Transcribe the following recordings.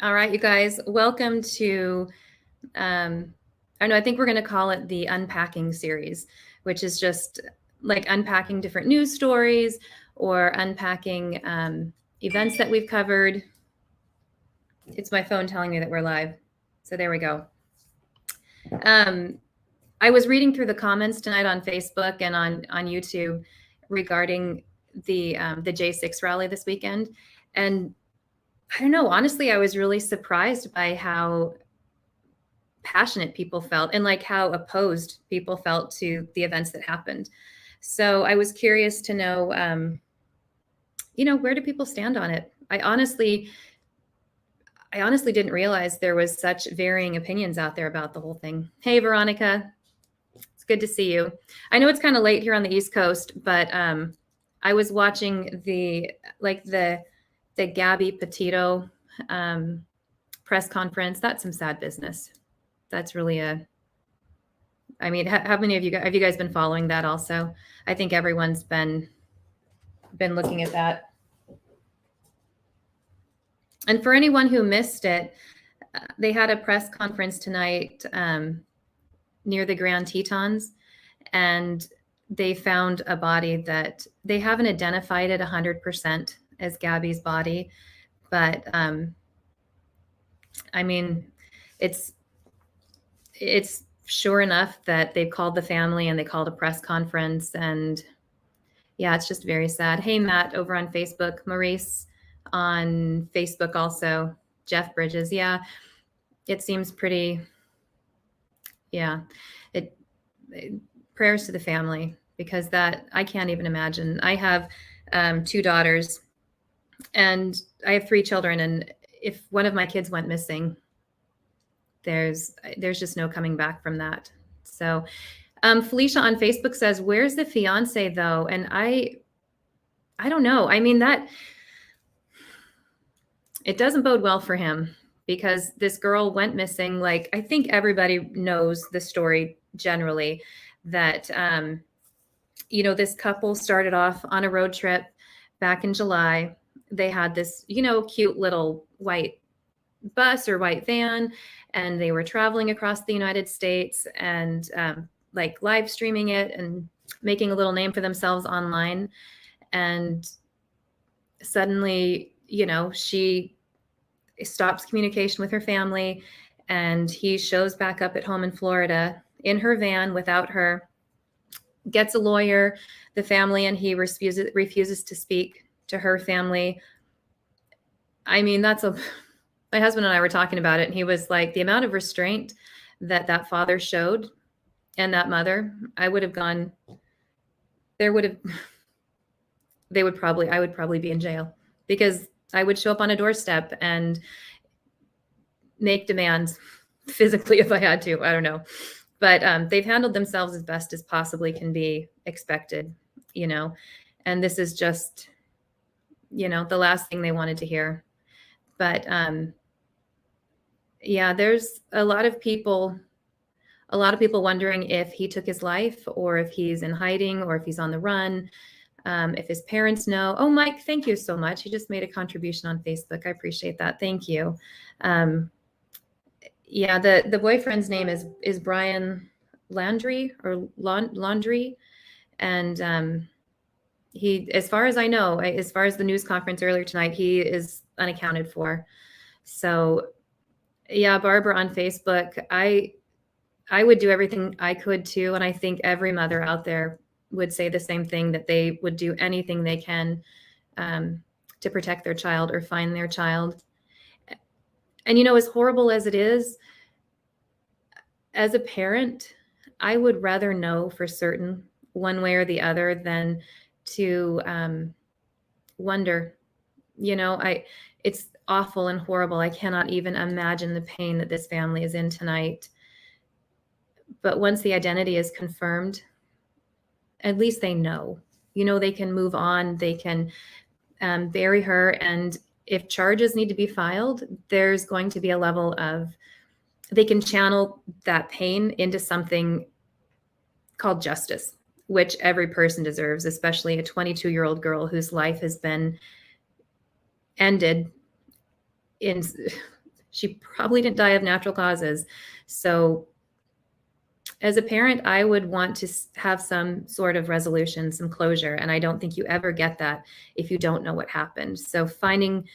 All right, you guys, welcome to, I don't know, I think we're going to call it the Unpacking series, which is just like unpacking different news stories or unpacking events that we've covered. It's my phone telling me that we're live. So there we go. I was reading through the comments tonight on Facebook and on YouTube regarding the J6 rally this weekend. And I don't know, honestly, I was really surprised by how passionate people felt and like how opposed people felt to the events that happened. So I was curious to know, where do people stand on it? I honestly didn't realize there was such varying opinions out there about the whole thing. Hey, Veronica, it's good to see you. I know it's kind of late here on the East Coast, but I was watching the Gabby Petito press conference. That's some sad business. That's really I mean, how many of you have you guys been following that also? I think everyone's been looking at that. And for anyone who missed it, they had a press conference tonight near the Grand Tetons, and they found a body that they haven't identified it 100% as Gabby's body, but I mean, it's sure enough that they've called the family and they called a press conference, and yeah, it's just very sad. Hey, Matt over on Facebook, Maurice on Facebook also, Jeff Bridges. Yeah, it seems pretty, yeah, it prayers to the family, because that, I can't even imagine. I have 2 daughters and I have 3 children, and if one of my kids went missing, there's just no coming back from that. So Felicia on Facebook says, where's the fiance though? And I don't know. I mean, that it doesn't bode well for him, because this girl went missing. Like, I think everybody knows the story generally, that this couple started off on a road trip back in July. They had this, cute little white bus or white van, and they were traveling across the United States and like live streaming it and making a little name for themselves online. And suddenly, she stops communication with her family, and he shows back up at home in Florida in her van without her, gets a lawyer, the family, and he refuses to speak to her family. I mean, my husband and I were talking about it, and he was like, the amount of restraint that father showed and that mother, I would probably be in jail, because I would show up on a doorstep and make demands physically if I had to. I don't know. But they've handled themselves as best as possibly can be expected, and this is just, the last thing they wanted to hear. But yeah, there's a lot of people wondering if he took his life, or if he's in hiding, or if he's on the run. If his parents know. Oh, Mike, thank you so much. He just made a contribution on Facebook. I appreciate that. Thank you. Yeah, the boyfriend's name is Brian Landry, or Laundry. And he, as far as I know, as far as the news conference earlier tonight, he is unaccounted for. So yeah, Barbara on Facebook, I would do everything I could too. And I think every mother out there would say the same thing, that they would do anything they can to protect their child or find their child. And, as horrible as it is, as a parent, I would rather know for certain one way or the other than to wonder. It's awful and horrible. I cannot even imagine the pain that this family is in tonight. But once the identity is confirmed, at least they know. They can move on. They can bury her. And if charges need to be filed, there's going to be a level of, they can channel that pain into something called justice, which every person deserves, especially a 22-year-old girl whose life has been ended She probably didn't die of natural causes. So as a parent, I would want to have some sort of resolution, some closure. And I don't think you ever get that if you don't know what happened. So finding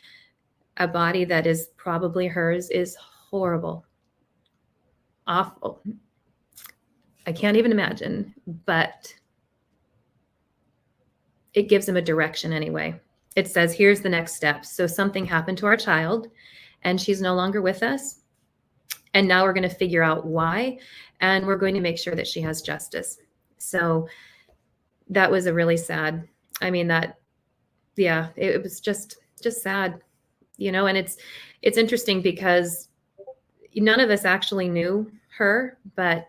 a body that is probably hers is horrible, awful. I can't even imagine, but it gives them a direction anyway. It says, here's the next steps. So something happened to our child and she's no longer with us. And now we're going to figure out why, and we're going to make sure that she has justice. So that was a really sad, I mean, that, yeah, it was just sad, and it's interesting because none of us actually knew her, but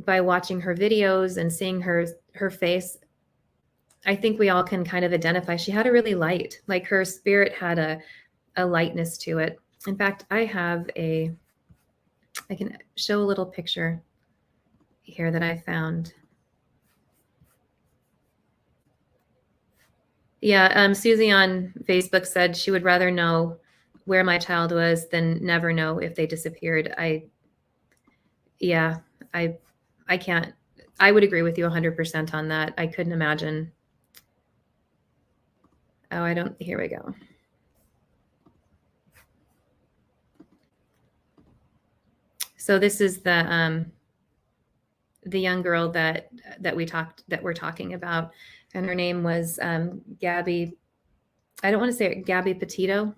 by watching her videos and seeing her face, I think we all can kind of identify. She had a really light, like her spirit had a lightness to it. In fact, I can show a little picture here that I found. Yeah, Susie on Facebook said she would rather know where my child was than never know if they disappeared. I can't. I would agree with you 100% on that. I couldn't imagine. Oh, here we go. So this is the young girl that we're talking about, and her name was Gabby. I don't want to say it, Gabby Petito.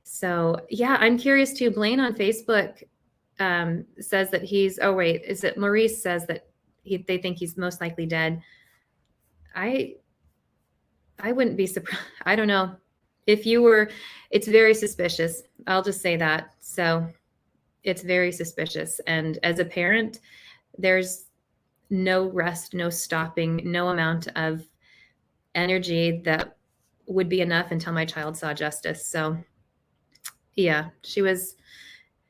So yeah, I'm curious too. Blaine on Facebook says that he's. Oh wait, is it Maurice says that they think he's most likely dead. I wouldn't be surprised. I don't know. If you were, it's very suspicious. I'll just say that. So it's very suspicious. And as a parent, there's no rest, no stopping, no amount of energy that would be enough until my child saw justice. So yeah, she was,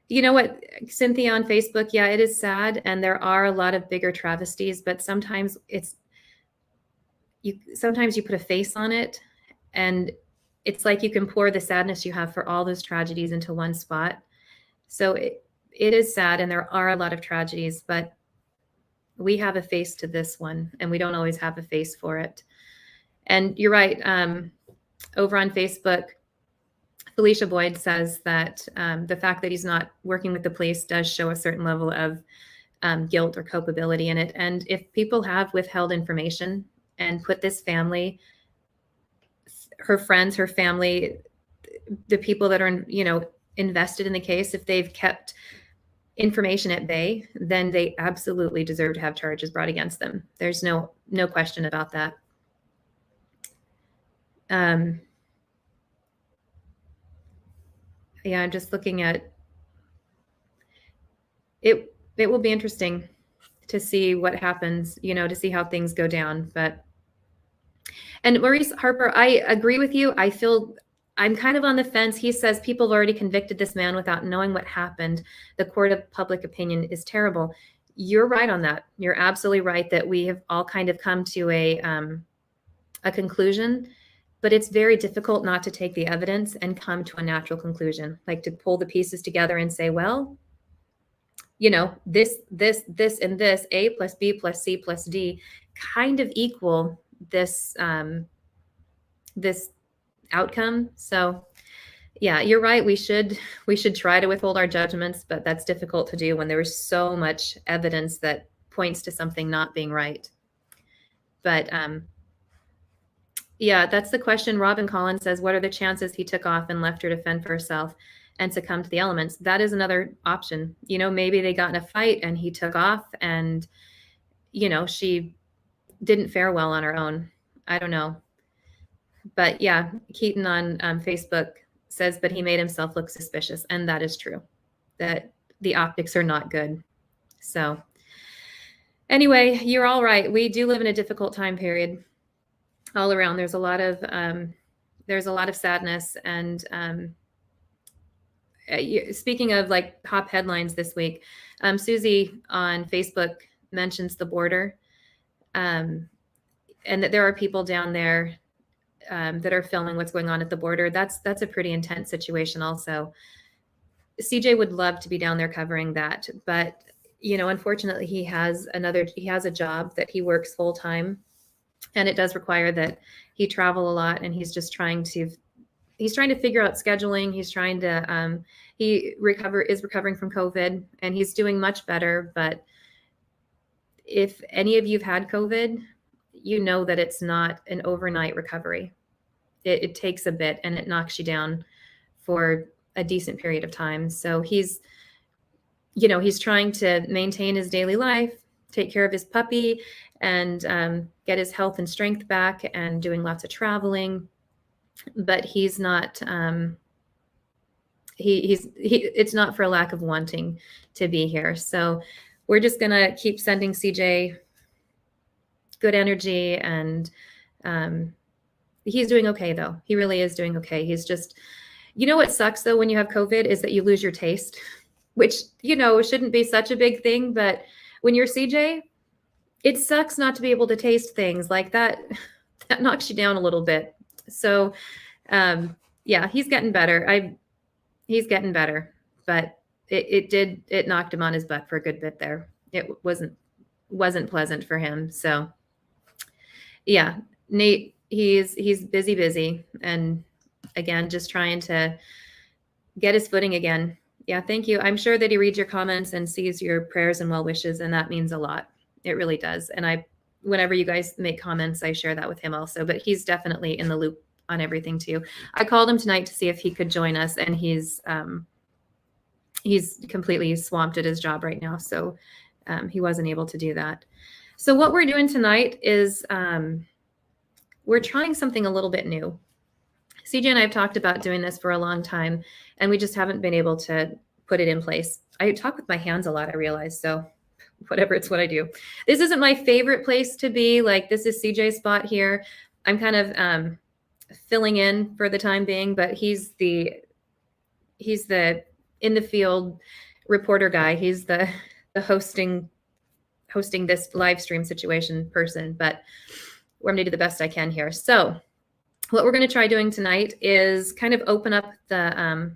you know what, Cynthia on Facebook, yeah, it is sad. And there are a lot of bigger travesties, but sometimes sometimes you put a face on it, and it's like you can pour the sadness you have for all those tragedies into one spot. So it is sad, and there are a lot of tragedies, but we have a face to this one, and we don't always have a face for it. And you're right. Over on Facebook, Felicia Boyd says that the fact that he's not working with the police does show a certain level of guilt or culpability in it. And if people have withheld information and put this family, her friends, her family, the people that are, invested in the case, if they've kept information at bay, then they absolutely deserve to have charges brought against them. There's no question about that. Yeah, I'm just looking at it. It will be interesting to see what happens, to see how things go down. And Maurice Harper, I agree with you. I feel I'm kind of on the fence. He says people have already convicted this man without knowing what happened. The court of public opinion is terrible. You're right on that. You're absolutely right that we have all kind of come to a conclusion, but it's very difficult not to take the evidence and come to a natural conclusion, like to pull the pieces together and say, well, this, and this, A plus B plus C plus D kind of equal this, this outcome. So yeah, you're right. We should try to withhold our judgments, but that's difficult to do when there is so much evidence that points to something not being right. But yeah, that's the question. Robin Collins says, what are the chances he took off and left her to fend for herself and succumb to the elements? That is another option. Maybe they got in a fight and he took off and, she didn't fare well on her own. I don't know. But yeah, Keaton on Facebook says, but he made himself look suspicious. And that is true, that the optics are not good. So anyway, you're all right. We do live in a difficult time period all around. There's a lot of sadness. And speaking of like top headlines this week, Susie on Facebook mentions the border, and that there are people down there that are filming what's going on at the border. That's a pretty intense situation also. CJ would love to be down there covering that, but unfortunately he has a job that he works full time, and it does require that he travel a lot, and he's trying to figure out scheduling. He's trying to is recovering from COVID, and he's doing much better. But if any of you've had COVID, you know that it's not an overnight recovery. It takes a bit, and it knocks you down for a decent period of time. So he's trying to maintain his daily life, take care of his puppy, and get his health and strength back, and doing lots of traveling. But he's not. It's not for a lack of wanting to be here. So we're just gonna keep sending CJ good energy, and he's doing okay though. He really is doing okay. He's just, what sucks though when you have COVID is that you lose your taste, which shouldn't be such a big thing, but when you're CJ, it sucks not to be able to taste things like that. That knocks you down a little bit. So yeah, he's getting better. He's getting better, but it knocked him on his butt for a good bit there. It wasn't pleasant for him. So yeah, Nate, he's busy, and again, just trying to get his footing again. Yeah, thank you. I'm sure that he reads your comments and sees your prayers and well wishes, and that means a lot. It really does. And whenever you guys make comments, I share that with him also, but he's definitely in the loop on everything too. I called him tonight to see if he could join us, and he's completely swamped at his job right now, so he wasn't able to do that. So what we're doing tonight is we're trying something a little bit new. CJ and I have talked about doing this for a long time, and we just haven't been able to put it in place. I talk with my hands a lot, I realize, so whatever, it's what I do. This isn't my favorite place to be. Like, this is CJ's spot here. I'm kind of filling in for the time being, but he's the in the field reporter guy. He's the hosting this live stream situation person, but I'm going to do the best I can here. So what we're going to try doing tonight is kind of open up the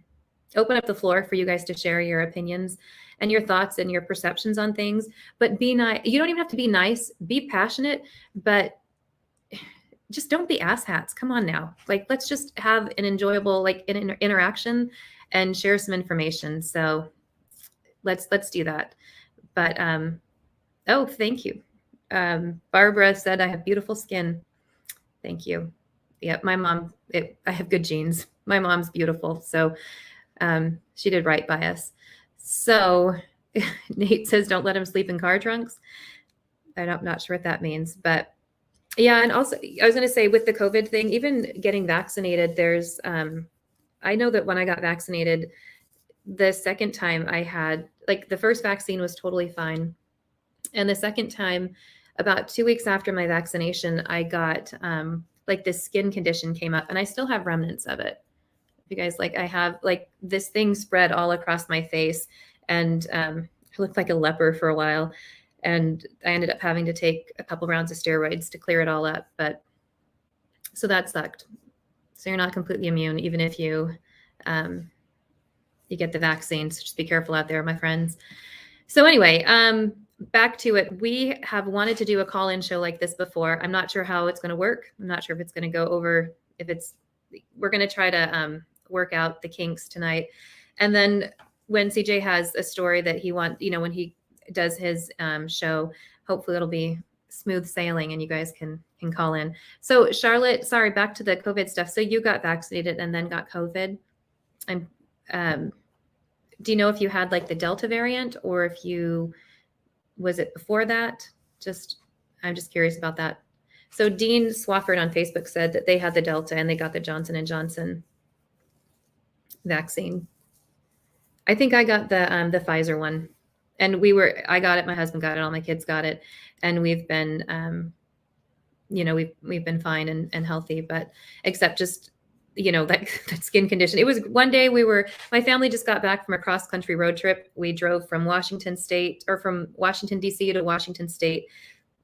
floor for you guys to share your opinions and your thoughts and your perceptions on things, but be nice. You don't even have to be nice, be passionate, but just don't be asshats. Come on now. Like, let's just have an enjoyable, interaction and share some information. So let's do that. But, oh, thank you. Barbara said, I have beautiful skin. Thank you. Yep. My mom, I have good genes. My mom's beautiful. So, she did right by us. So Nate says, don't let him sleep in car trunks. I'm not sure what that means, but yeah. And also I was going to say, with the COVID thing, even getting vaccinated, there's, I know that when I got vaccinated, the second time I had, the first vaccine was totally fine. And the second time, about 2 weeks after my vaccination, I got, this skin condition came up, and I still have remnants of it. You guys, I have this thing spread all across my face, and I looked like a leper for a while. And I ended up having to take a couple rounds of steroids to clear it all up. But so that sucked. So you're not completely immune, even if you get the vaccine. So just be careful out there, my friends. So anyway, back to it. We have wanted to do a call-in show like this before. I'm not sure how it's going to work. I'm not sure if it's going to go over, we're going to try to work out the kinks tonight. And then when CJ has a story that he wants, when he does his show, hopefully it'll be smooth sailing and you guys can call in. So Charlotte, sorry, back to the COVID stuff. So you got vaccinated and then got COVID. Do you know if you had the Delta variant, or if was it before that? I'm just curious about that. So Dean Swafford on Facebook said that they had the Delta and they got the Johnson & Johnson vaccine. I think I got the Pfizer one. And I got it, my husband got it, all my kids got it. And we've been, we've been fine and healthy, but except just, that skin condition. It was one day my family just got back from a cross country road trip. We drove from Washington DC to Washington State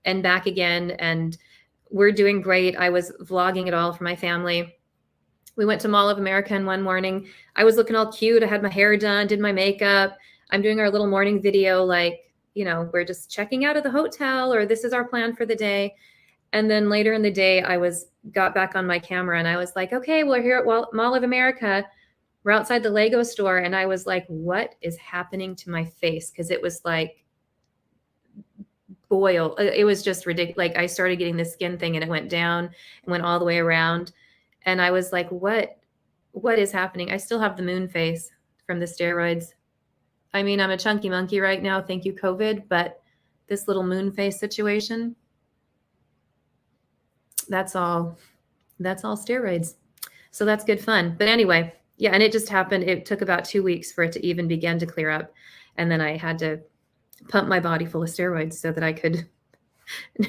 and back again. And we're doing great. I was vlogging it all for my family. We went to Mall of America in one morning. I was looking all cute. I had my hair done, did my makeup. I'm doing our little morning video, like, we're just checking out of the hotel, or this is our plan for the day. And then later in the day, got back on my camera and I was like, okay, we're here at Mall of America. We're outside the Lego store. And I was like, what is happening to my face? Because it was like boil. It was just ridiculous. Like I started getting the skin thing and it went down and went all the way around. And I was like, what is happening? I still have the moon face from the steroids. I mean, I'm a chunky monkey right now. Thank you, COVID. But this little moon face situation, that's all steroids. So that's good fun. But anyway, yeah. And it just happened. It took about 2 weeks for it to even begin to clear up. And then I had to pump my body full of steroids so that I could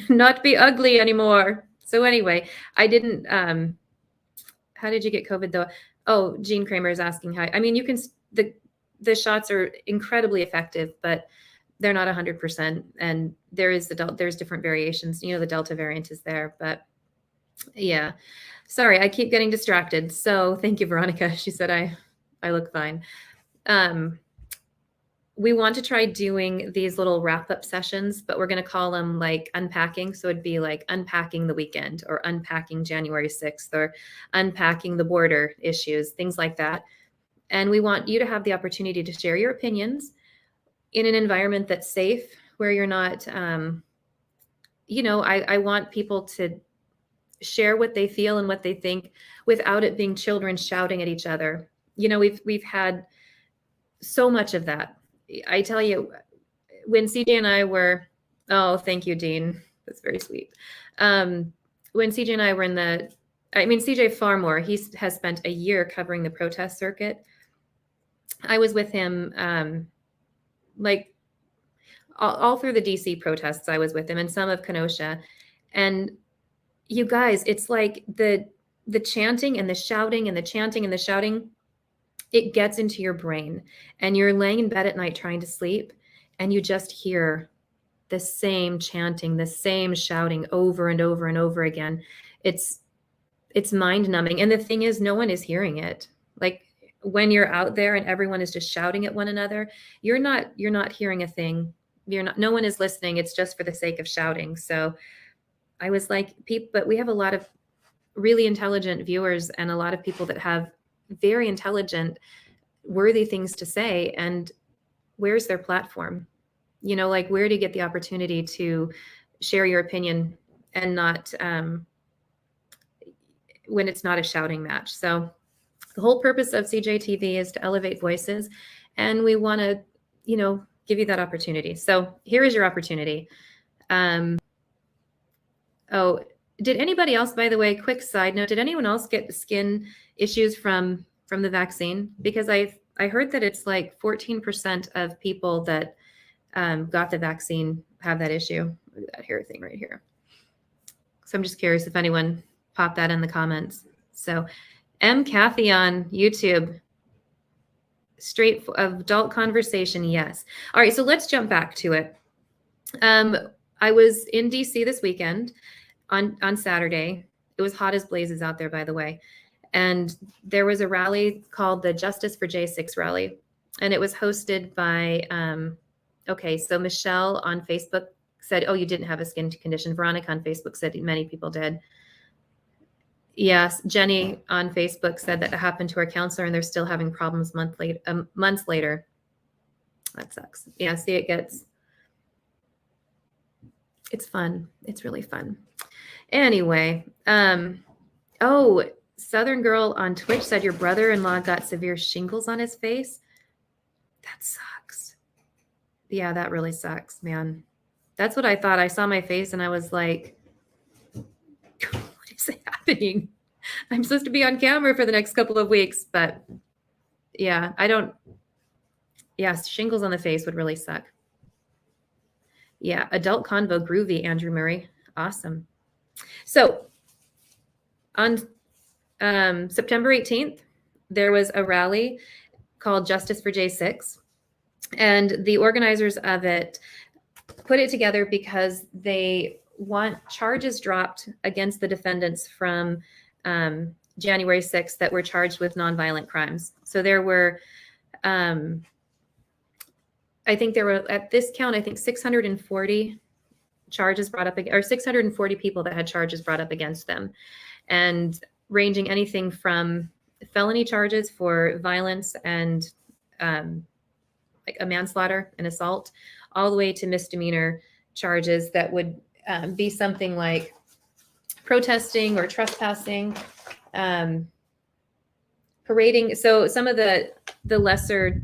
not be ugly anymore. So anyway, I didn't, how did you get COVID though? Oh, Gene Kramer is asking how, I mean, you can, the shots are incredibly effective, but they're not 100%. And there's different variations, the Delta variant is there, but yeah, sorry, I keep getting distracted. So thank you, Veronica. She said, I look fine. We want to try doing these little wrap-up sessions, but we're going to call them like unpacking. So it'd be like unpacking the weekend, or unpacking January 6th, or unpacking the border issues, things like that. And we want you to have the opportunity to share your opinions in an environment that's safe, where you're not, I want people to share what they feel and what they think without it being children shouting at each other. We've had so much of that. I tell you, when CJ and I were, oh, thank you, Dean. That's very sweet. When CJ and I were CJ far more, he has spent a year covering the protest circuit. I was with him, like all through the DC protests, I was with him, and some of Kenosha. And you guys, it's like the chanting and the shouting and the chanting and the shouting, it gets into your brain, and you're laying in bed at night trying to sleep, and you just hear the same chanting, the same shouting over and over and over again. It's mind numbing. And the thing is, no one is hearing it. Like when you're out there and everyone is just shouting at one another, you're not hearing a thing. No one is listening. It's just for the sake of shouting. So I was like, but we have a lot of really intelligent viewers and a lot of people that have very intelligent, worthy things to say. And where's their platform? Like where do you get the opportunity to share your opinion and not, when it's not a shouting match? So the whole purpose of CJTV is to elevate voices, and we want to, give you that opportunity. So here is your opportunity. Oh, did anybody else, by the way, quick side note, did anyone else get skin issues from the vaccine? Because I heard that it's like 14% of people that got the vaccine have that issue. Look at that hair thing right here. So I'm just curious if anyone popped that in the comments. So M. Kathy on YouTube, straight adult conversation, yes. All right, so let's jump back to it. I was in DC this weekend on Saturday. It was hot as blazes out there, by the way. And there was a rally called the Justice for J6 rally. And it was hosted by, so Michelle on Facebook said, oh, you didn't have a skin condition. Veronica on Facebook said many people did. Yes, Jenny on Facebook said that happened to her counselor and they're still having problems months later. That sucks. Yeah, see, it's fun. It's really fun. Anyway, Southern Girl on Twitch said your brother-in-law got severe shingles on his face. That sucks. Yeah, that really sucks, man. That's what I thought. I saw my face and I was like, what is happening? I'm supposed to be on camera for the next couple of weeks, but yeah, shingles on the face would really suck. Yeah, adult convo groovy, Andrew Murray. Awesome. So on September 18th, there was a rally called Justice for J6. And the organizers of it put it together because they want charges dropped against the defendants from January 6th that were charged with nonviolent crimes. So there were, I think there were, at this count, I think 640 charges brought up, or 640 people that had charges brought up against them, and ranging anything from felony charges for violence and like a manslaughter and assault, all the way to misdemeanor charges that would be something like protesting or trespassing, parading. So some of the lesser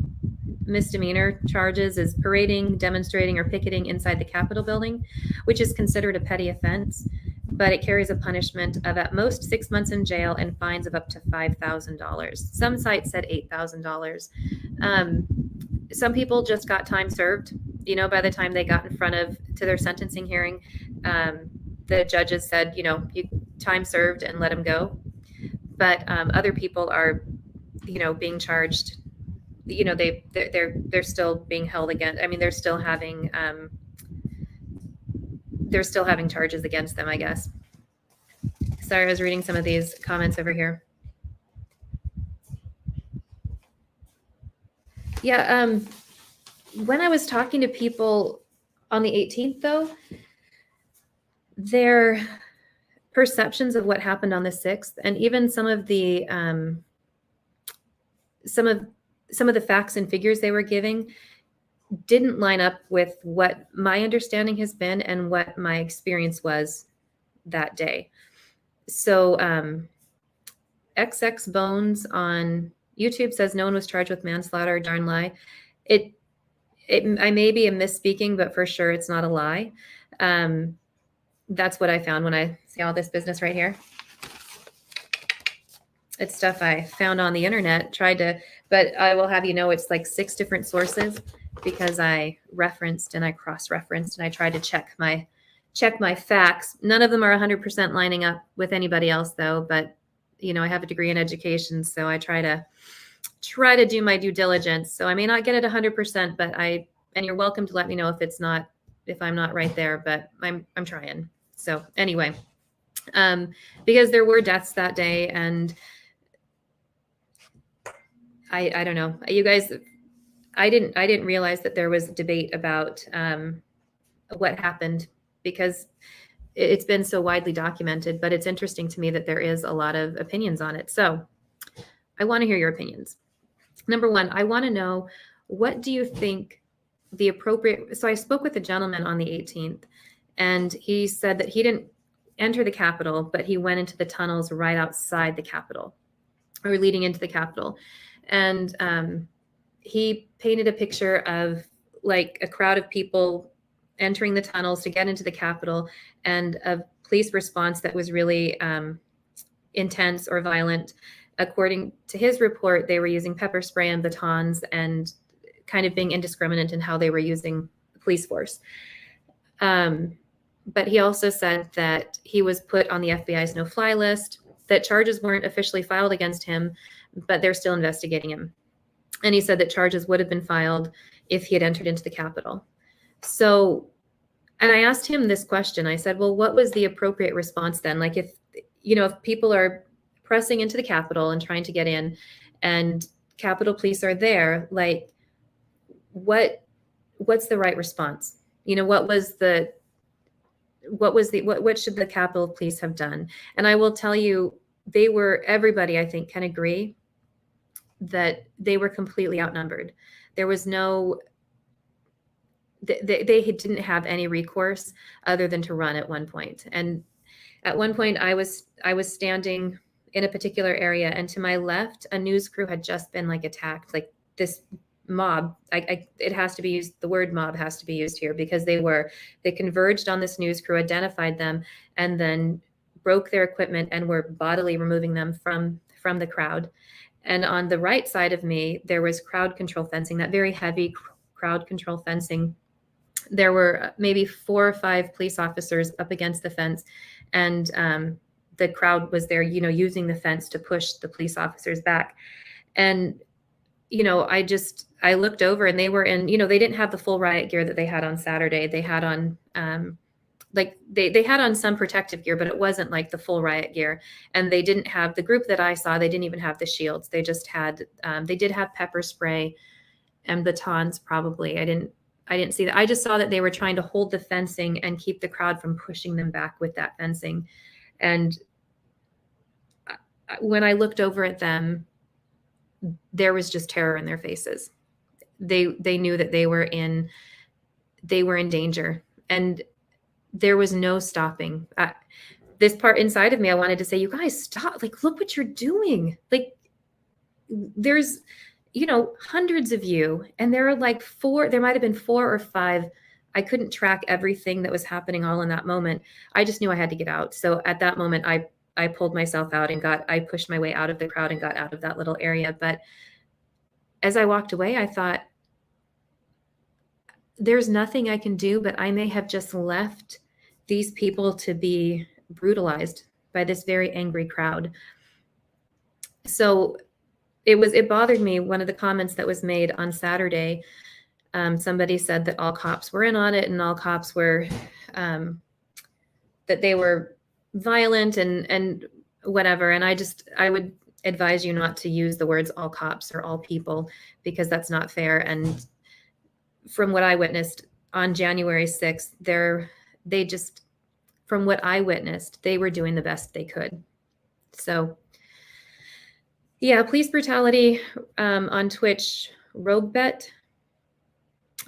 misdemeanor charges is parading, demonstrating, or picketing inside the Capitol building, which is considered a petty offense, but it carries a punishment of at most 6 months in jail and fines of up to $5,000. Some sites said $8,000. Some people just got time served. You know, by the time they got in front of to their sentencing hearing, the judges said, you know, you time served and let them go. But other people are, you know, being charged. You know, they're still being held against. I mean, they're still having charges against them, I guess. Sorry, I was reading some of these comments over here. Yeah, when I was talking to people on the 18th, though, their perceptions of what happened on the 6th, and even some of the facts and figures they were giving didn't line up with what my understanding has been and what my experience was that day. So XX Bones on YouTube says no one was charged with manslaughter. Darn lie. I may be a misspeaking, but for sure it's not a lie. That's what I found when I see all this business right here. It's stuff I found on the internet, but I will have you know it's like 6 different sources, because I referenced and I cross-referenced and I tried to check my facts. None of them are 100% lining up with anybody else, though, but you know, I have a degree in education, so I try to do my due diligence. So I may not get it 100%, but and you're welcome to let me know if I'm not right there, but I'm trying. So anyway, because there were deaths that day, and I don't know, you guys, I didn't realize that there was debate about what happened, because it's been so widely documented, but it's interesting to me that there is a lot of opinions on it. So I want to hear your opinions. Number one, I want to know, what do you think the appropriate, so I spoke with a gentleman on the 18th, and he said that he didn't enter the Capitol, but he went into the tunnels right outside the Capitol, or leading into the Capitol. And he painted a picture of like a crowd of people entering the tunnels to get into the Capitol, and a police response that was really intense or violent. According to his report, they were using pepper spray and batons and kind of being indiscriminate in how they were using the police force. But he also said that he was put on the FBI's no-fly list, that charges weren't officially filed against him, but they're still investigating him. And he said that charges would have been filed if he had entered into the Capitol. So, and I asked him this question. I said, well, what was the appropriate response then? Like, if people are pressing into the Capitol and trying to get in, and Capitol Police are there, like, what's the right response? You know, what should the Capitol Police have done? And I will tell you, everybody, I think, can agree that they were completely outnumbered. There was they didn't have any recourse other than to run at one point. And at one point I was standing in a particular area, and to my left, a news crew had just been like attacked, like this mob. It has to be used. The word mob has to be used here, because they converged on this news crew, identified them, and then broke their equipment and were bodily removing them from the crowd. And on the right side of me, there was crowd control fencing, that very heavy crowd control fencing. There were maybe 4 or 5 police officers up against the fence, and the crowd was there, using the fence to push the police officers back. And, I looked over, and they were in, they didn't have the full riot gear that they had on Saturday. They had on like they had on some protective gear, but it wasn't like the full riot gear. And they didn't have, the group that I saw, they didn't even have the shields. They just had, they did have pepper spray and batons probably. I didn't see that. I just saw that they were trying to hold the fencing and keep the crowd from pushing them back with that fencing. And when I looked over at them, there was just terror in their faces. They knew that they were in danger, and there was no stopping. This part inside of me, I wanted to say, you guys stop, like, look what you're doing. Like, there's, hundreds of you, and there are like there might've been 4 or 5. I couldn't track everything that was happening all in that moment. I just knew I had to get out. So at that moment, I pulled myself out and I pushed my way out of the crowd and got out of that little area. But as I walked away, I thought, there's nothing I can do, but I may have just left these people to be brutalized by this very angry crowd. So it bothered me. One of the comments that was made on Saturday, somebody said that all cops were in on it and all cops were, that they were violent and whatever. And I would advise you not to use the words all cops or all people, because that's not fair. And from what I witnessed on January 6th, from what I witnessed, they were doing the best they could. So yeah, police brutality, on Twitch, RogueBet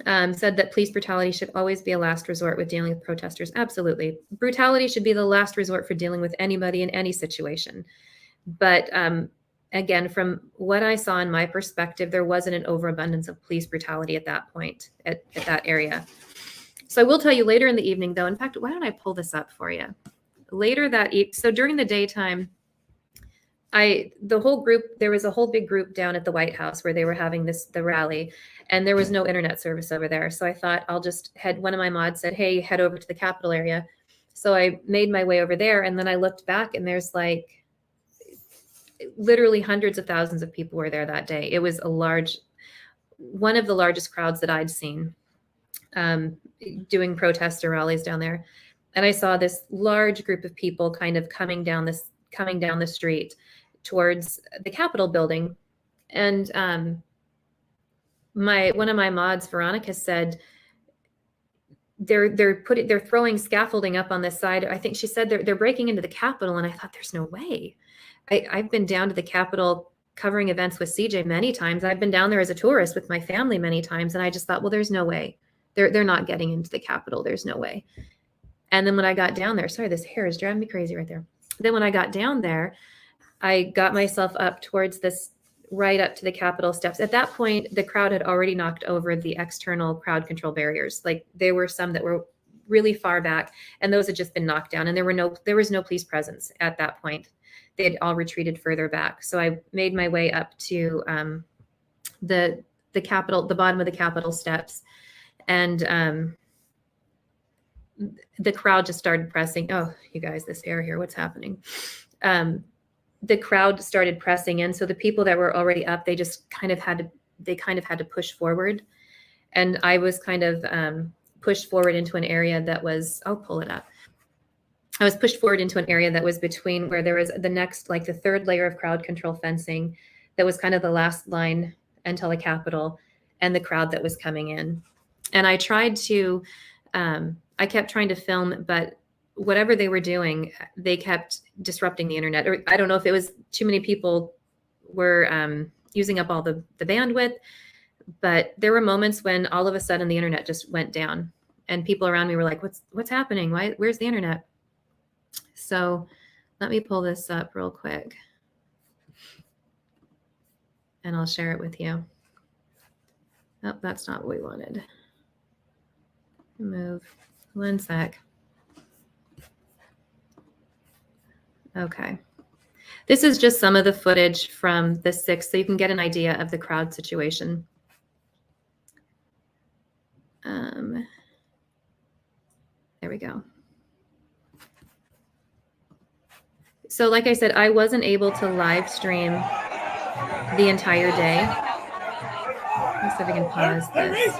said that police brutality should always be a last resort with dealing with protesters. Absolutely. Brutality should be the last resort for dealing with anybody in any situation. But again, from what I saw in my perspective, there wasn't an overabundance of police brutality at that point, at that area. So I will tell you later in the evening, though. In fact, why don't I pull this up for you? Later that so during the daytime, the whole group, there was a whole big group down at the White House where they were having the rally, and there was no internet service over there. So I thought I'll just one of my mods said, hey, head over to the Capitol area. So I made my way over there, and then I looked back, and there's like literally hundreds of thousands of people were there that day. It was one of the largest crowds that I'd seen doing protests or rallies down there. And I saw this large group of people kind of coming down the street towards the Capitol building. And one of my mods, Veronica, said they're throwing scaffolding up on this side. I think she said they're breaking into the Capitol, and I thought, there's no way. I've been down to the Capitol covering events with CJ many times. I've been down there as a tourist with my family many times, and I just thought, well, there's no way. They're not getting into the Capitol. There's no way. And then when I got down there, sorry, this hair is driving me crazy right there. Then when I got down there, I got myself up towards right up to the Capitol steps. At that point, the crowd had already knocked over the external crowd control barriers. Like, there were some that were really far back, and those had just been knocked down, and there was no police presence at that point. They had all retreated further back. So I made my way up to the Capitol, the bottom of the Capitol steps, and the crowd just started pressing. Oh, you guys, this air here, what's happening? The crowd started pressing in. So the people that were already up, they kind of had to push forward. And I was kind of pushed forward into an area that was, I'll pull it up. I was pushed forward into an area that was between where there was the next, like the third layer of crowd control fencing that was kind of the last line until the Capitol, and the crowd that was coming in. And I tried to, I kept trying to film, but whatever they were doing, they kept disrupting the internet. Or I don't know if it was too many people were using up all the bandwidth, but there were moments when all of a sudden the internet just went down, and people around me were like, what's happening? Where's the internet? So let me pull this up real quick, and I'll share it with you. Oh, that's not what we wanted. Move. One sec. Okay. This is just some of the footage from the 6th, so you can get an idea of the crowd situation. There we go. So like I said, I wasn't able to live stream the entire day. Let's see if I can pause this.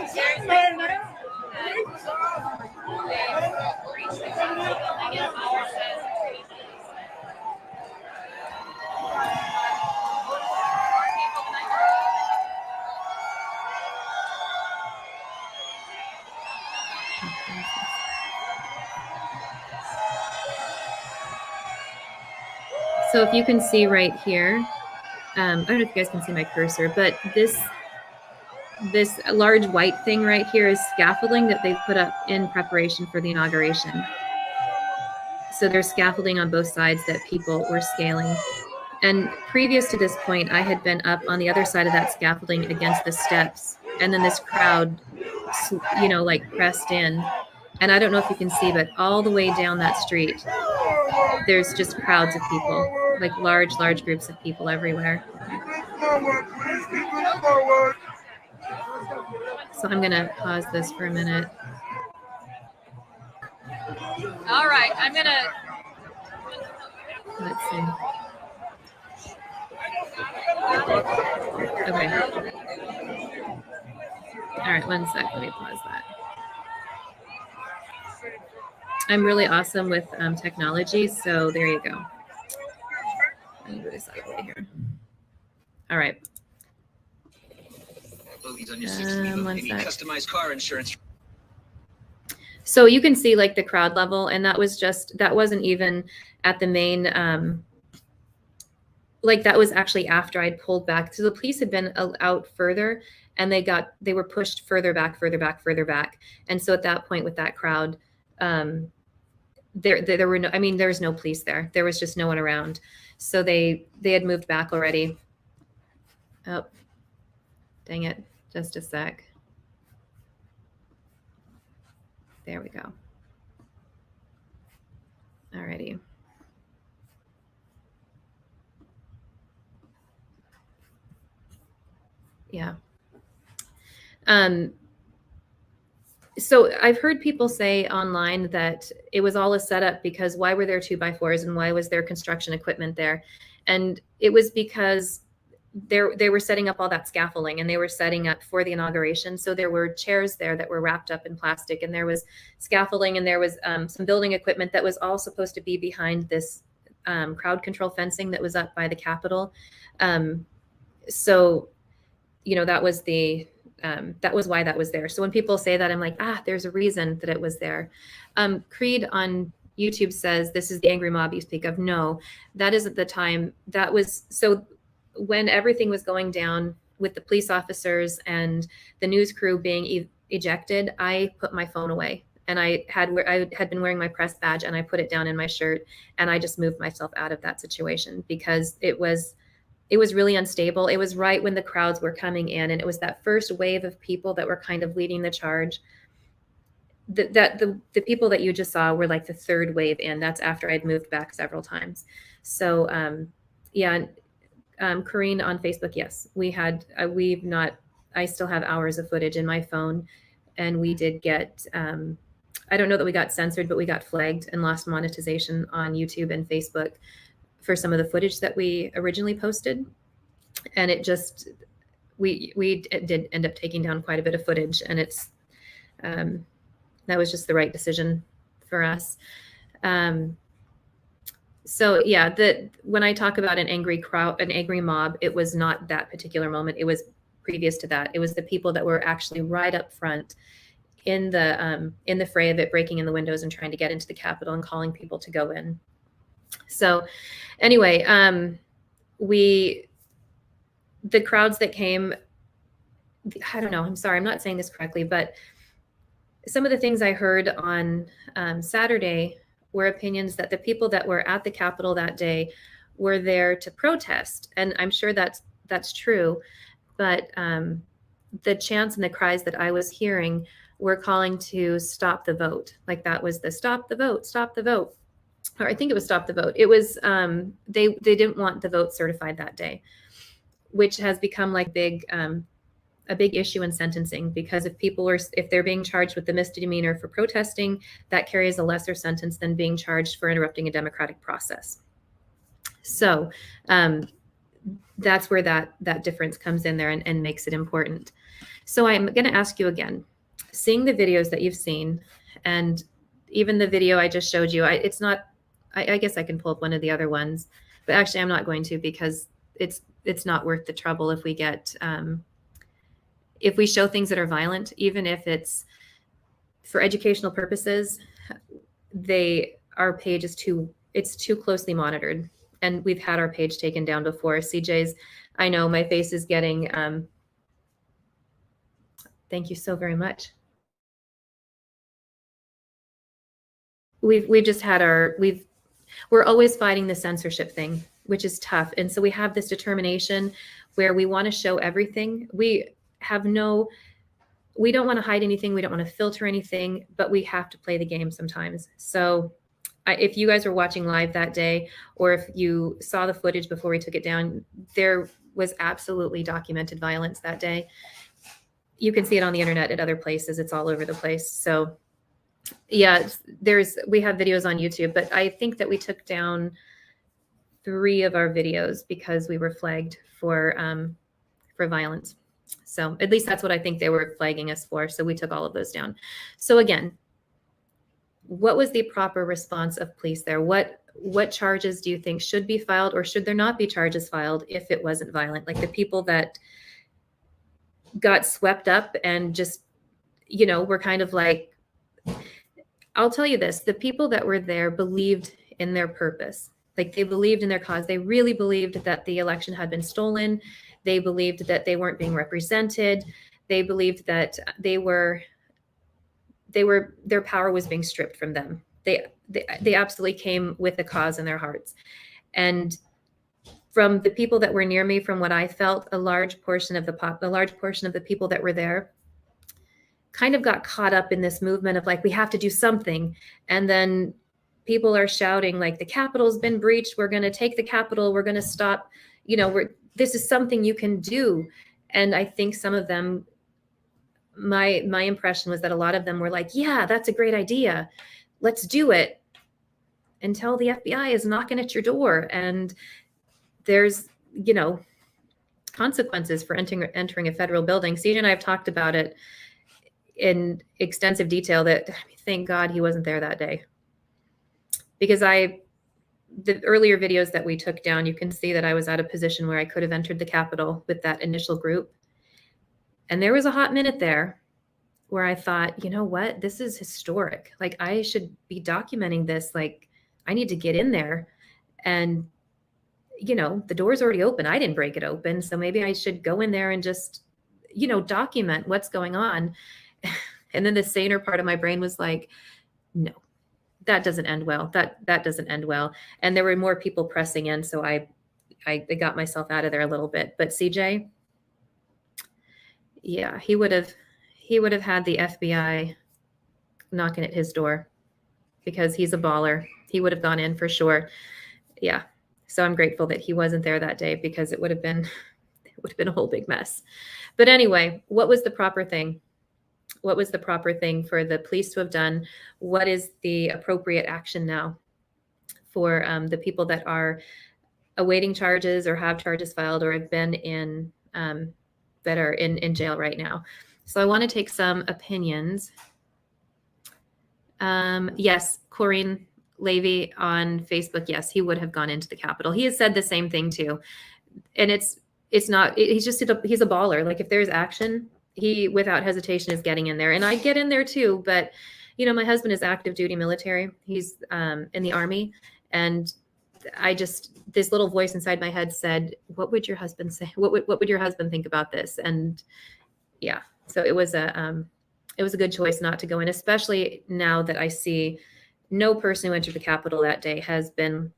So if you can see right here, I don't know if you guys can see my cursor, but this large white thing right here is scaffolding that they put up in preparation for the inauguration. So there's scaffolding on both sides that people were scaling. And previous to this point, I had been up on the other side of that scaffolding against the steps. And then this crowd, you know, like pressed in. And I don't know if you can see, but all the way down that street, there's just crowds of people, like large groups of people everywhere. So I'm going to pause this for a minute. All right, I'm going to... Let's see. Okay. All right, one sec. Let me pause that. I'm really awesome with technology, so there you go. Let me move this out of the way here. All right. One sec. Customized car insurance. So you can see like the crowd level, and that wasn't even at the main, like that was actually after I'd pulled back. So the police had been out further, and they were pushed further back. And so at that point with that crowd, there were no, I mean, there was no police there. There was just no one around. So they had moved back already. Oh, dang it. Just a sec. There we go. Alrighty. Yeah. So I've heard people say online that it was all a setup because why were there 2x4s and why was there construction equipment there? And it was because they were setting up all that scaffolding, and they were setting up for the inauguration. So there were chairs there that were wrapped up in plastic, and there was scaffolding, and there was some building equipment that was all supposed to be behind this crowd control fencing that was up by the Capitol. So, you know, that was why that was there. So when people say that, I'm like, there's a reason that it was there. Creed on YouTube says, this is the angry mob you speak of. No, that isn't the time. That was, so when everything was going down with the police officers and the news crew being ejected, I put my phone away, and I had been wearing my press badge, and I put it down in my shirt, and I just moved myself out of that situation because it was really unstable. It was right when the crowds were coming in, and it was that first wave of people that were kind of leading the charge. The people that you just saw were like the third wave in. That's after I'd moved back several times. So yeah. Corrine on Facebook, yes, I still have hours of footage in my phone, and we did get, I don't know that we got censored, but we got flagged and lost monetization on YouTube and Facebook for some of the footage that we originally posted. And it just, we did end up taking down quite a bit of footage, and it's, that was just the right decision for us. So yeah, when I talk about an angry crowd, an angry mob, it was not that particular moment. It was previous to that. It was the people that were actually right up front in the fray of it, breaking in the windows and trying to get into the Capitol and calling people to go in. So anyway, the crowds that came, I don't know, I'm sorry, I'm not saying this correctly, but some of the things I heard on Saturday were opinions that the people that were at the Capitol that day were there to protest. And I'm sure that's true. But the chants and the cries that I was hearing were calling to stop the vote. Like that was the stop the vote, stop the vote. Or I think it was stop the vote. It was, they didn't want the vote certified that day, which has become like a big issue in sentencing, because if they're being charged with the misdemeanor for protesting, that carries a lesser sentence than being charged for interrupting a democratic process. So that's where that difference comes in there and makes it important. So I'm going to ask you again, seeing the videos that you've seen, and even the video I just showed you, I guess I can pull up one of the other ones, but actually I'm not going to, because it's not worth the trouble if we get, if we show things that are violent, even if it's for educational purposes, our page is too closely monitored. and we've had our page taken down before. CJ's, I know my face is getting, thank you so very much. We've just had we're always fighting the censorship thing, which is tough. And so we have this determination where we want to show everything. We don't want to hide anything. We don't want to filter anything, but we have to play the game sometimes. So if you guys were watching live that day, or if you saw the footage before we took it down, there was absolutely documented violence that day. You can see it on the internet at other places. It's all over the place. So yeah, we have videos on YouTube, but I think that we took down 3 of our videos because we were flagged for violence. So at least that's what I think they were flagging us for. So we took all of those down. So again, what was the proper response of police there? What charges do you think should be filed, or should there not be charges filed if it wasn't violent? Like the people that got swept up and just, were kind of like, I'll tell you this, the people that were there believed in their purpose. Like they believed in their cause. They really believed that the election had been stolen. They believed that they weren't being represented. They believed that their power was being stripped from them. They absolutely came with a cause in their hearts. And from the people that were near me, from what I felt, a large portion of the people that were there kind of got caught up in this movement of like, we have to do something. And then people are shouting like, the Capitol's been breached. We're going to take the Capitol. We're going to stop, this is something you can do. And I think some of them, my impression was that a lot of them were like, yeah, that's a great idea. Let's do it. Until the FBI is knocking at your door and there's, consequences for entering a federal building. CJ and I have talked about it in extensive detail that thank God he wasn't there that day. Because the earlier videos that we took down, you can see that I was at a position where I could have entered the Capitol with that initial group. And there was a hot minute there where I thought, you know what, this is historic. Like I should be documenting this. Like I need to get in there and, the door's already open. I didn't break it open. So maybe I should go in there and just, document what's going on. And then the saner part of my brain was like, no, that doesn't end well. That doesn't end well. And there were more people pressing in. So I got myself out of there a little bit. But CJ, yeah, he would have had the FBI knocking at his door because he's a baller. He would have gone in for sure. Yeah. So I'm grateful that he wasn't there that day because it would have been a whole big mess. But anyway, what was the proper thing? What was the proper thing for the police to have done? What is the appropriate action now for the people that are awaiting charges or have charges filed or have been in that are in jail right now? So I want to take some opinions. Yes, Corrine Levy on Facebook. Yes, he would have gone into the Capitol. He has said the same thing too. And he's a baller. Like if there's action, he without hesitation is getting in there. And I get in there too. But, my husband is active duty military. He's in the Army. And this little voice inside my head said, what would your husband say? What would your husband think about this? And yeah, so it was a good choice not to go in, especially now that I see no person who entered the Capitol that day has been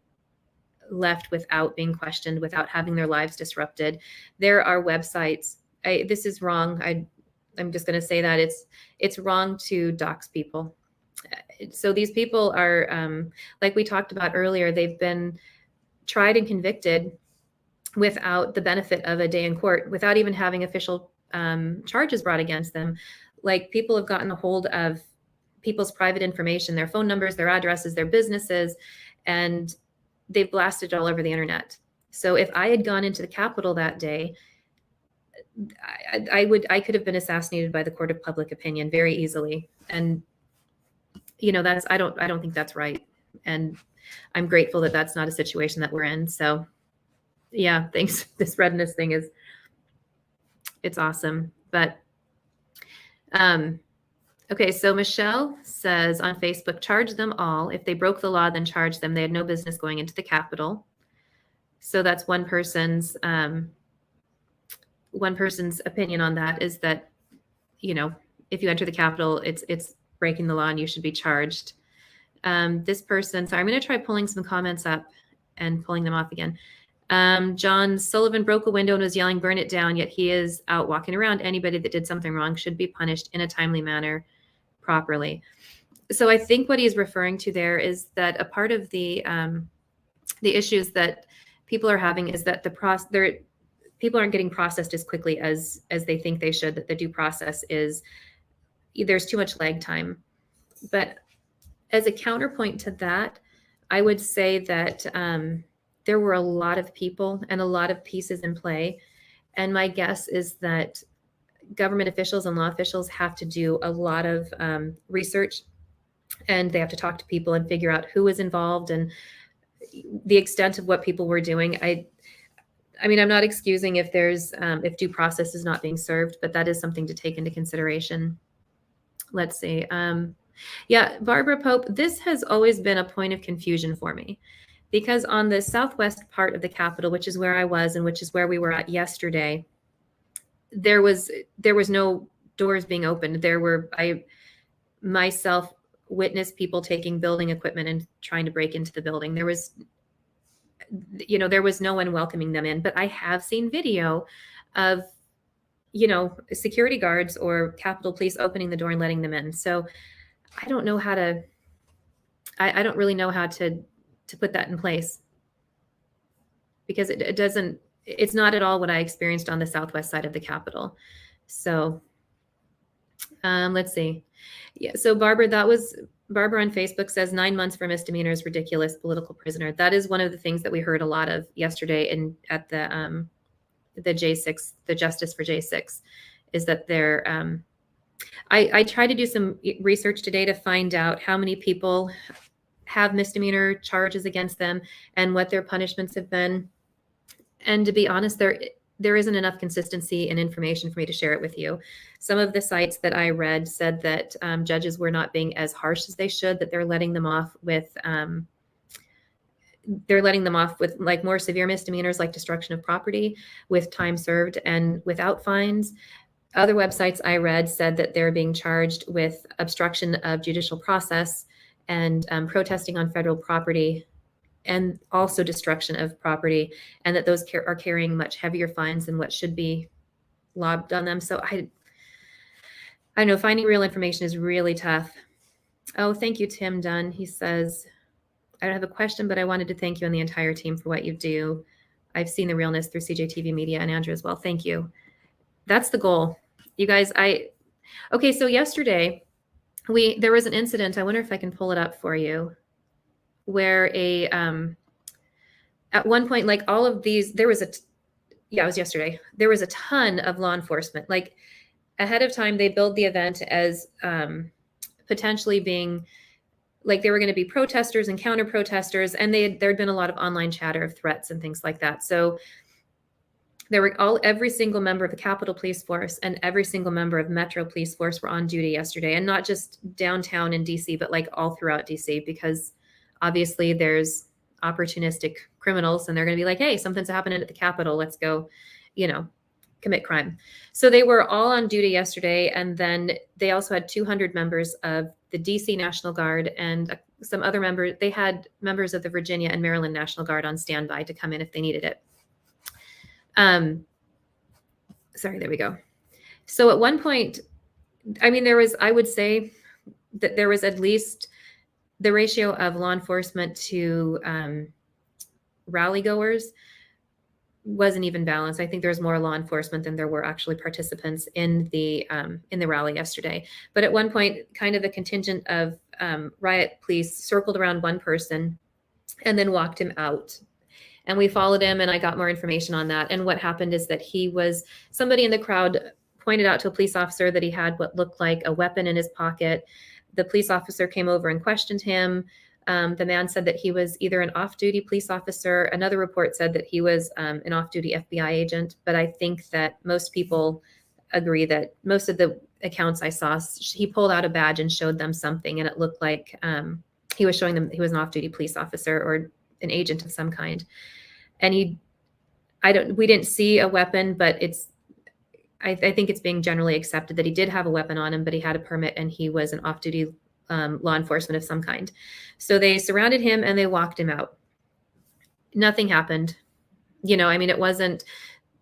left without being questioned, without having their lives disrupted. There are websites. This is wrong. I'm just going to say that it's wrong to dox people. So these people are, like we talked about earlier, they've been tried and convicted without the benefit of a day in court, without even having official charges brought against them. Like people have gotten a hold of people's private information, their phone numbers, their addresses, their businesses, and they've blasted it all over the internet. So if I had gone into the Capitol that day, I could have been assassinated by the court of public opinion very easily. And I don't think that's right. And I'm grateful that that's not a situation that we're in. So yeah, thanks. This redness thing it's awesome. But okay, so Michelle says on Facebook, charge them all. If they broke the law, then charge them. They had no business going into the Capitol. So that's one person's opinion on that, is that, you know, if you enter the Capitol, it's breaking the law and you should be charged. This person, so I'm going to try pulling some comments up and pulling them off again. John Sullivan broke a window and was yelling, "Burn it down," yet he is out walking around. Anybody that did something wrong should be punished in a timely manner, properly. So I think what he's referring to there is that a part of the issues that people are having is that people aren't getting processed as quickly as they think they should, that the due process is, there's too much lag time. But as a counterpoint to that, I would say that there were a lot of people and a lot of pieces in play. And my guess is that government officials and law officials have to do a lot of research, and they have to talk to people and figure out who was involved and the extent of what people were doing. I mean, I'm not excusing if there's if due process is not being served, but that is something to take into consideration. Let's see. Yeah, Barbara Pope, this has always been a point of confusion for me, because on the southwest part of the Capitol, which is where I was and which is where we were at yesterday, there was no doors being opened. I myself witnessed people taking building equipment and trying to break into the building. There was no one welcoming them in. But I have seen video of, security guards or Capitol Police opening the door and letting them in. So I don't know how to, I don't really know how to put that in place, because it's not at all what I experienced on the southwest side of the Capitol. So let's see. Yeah. So Barbara on Facebook says 9 months for misdemeanor is ridiculous. Political prisoner. That is one of the things that we heard a lot of yesterday at the J6, the Justice for J6, is that they're, I tried to do some research today to find out how many people have misdemeanor charges against them and what their punishments have been. And to be honest, there isn't enough consistency and information for me to share it with you. Some of the sites that I read said that judges were not being as harsh as they should, that they're letting them off with like more severe misdemeanors like destruction of property with time served and without fines. Other websites I read said that they're being charged with obstruction of judicial process and protesting on federal property, and also destruction of property, and that those are carrying much heavier fines than what should be lobbed on them. So I know finding real information is really tough. Oh, thank you, Tim Dunn. He says, I don't have a question, but I wanted to thank you and the entire team for what you do. I've seen the realness through CJTV Media, and Andrew as well. Thank you. That's the goal. You guys, okay, so yesterday there was an incident. I wonder if I can pull it up for you, where at one point, like all of these, it was yesterday. There was a ton of law enforcement. Like ahead of time, they billed the event as potentially being like there were going to be protesters and counter protesters, and there'd been a lot of online chatter of threats and things like that. So there were every single member of the Capitol Police Force and every single member of Metro Police Force were on duty yesterday, and not just downtown in DC, but like all throughout DC, because obviously there's opportunistic criminals and they're going to be like, hey, something's happening at the Capitol. Let's go, commit crime. So they were all on duty yesterday. And then they also had 200 members of the DC National Guard and some other members. They had members of the Virginia and Maryland National Guard on standby to come in if they needed it. Sorry, there we go. So at one point, I mean, I would say that there was at least the ratio of law enforcement to rally goers wasn't even balanced. I think there's more law enforcement than there were actually participants in the rally yesterday. But at one point, kind of the contingent of riot police circled around one person and then walked him out. And we followed him, and I got more information on that. And what happened is that somebody in the crowd pointed out to a police officer that he had what looked like a weapon in his pocket. The police officer came over and questioned him. The man said that he was either an off-duty police officer. Another report said that he was an off-duty FBI agent. But I think that most people agree that most of the accounts I saw, he pulled out a badge and showed them something, and it looked like he was showing them he was an off-duty police officer or an agent of some kind. And we didn't see a weapon, but I think it's being generally accepted that he did have a weapon on him, but he had a permit and he was an off-duty law enforcement of some kind. So they surrounded him and they walked him out. Nothing happened. I mean,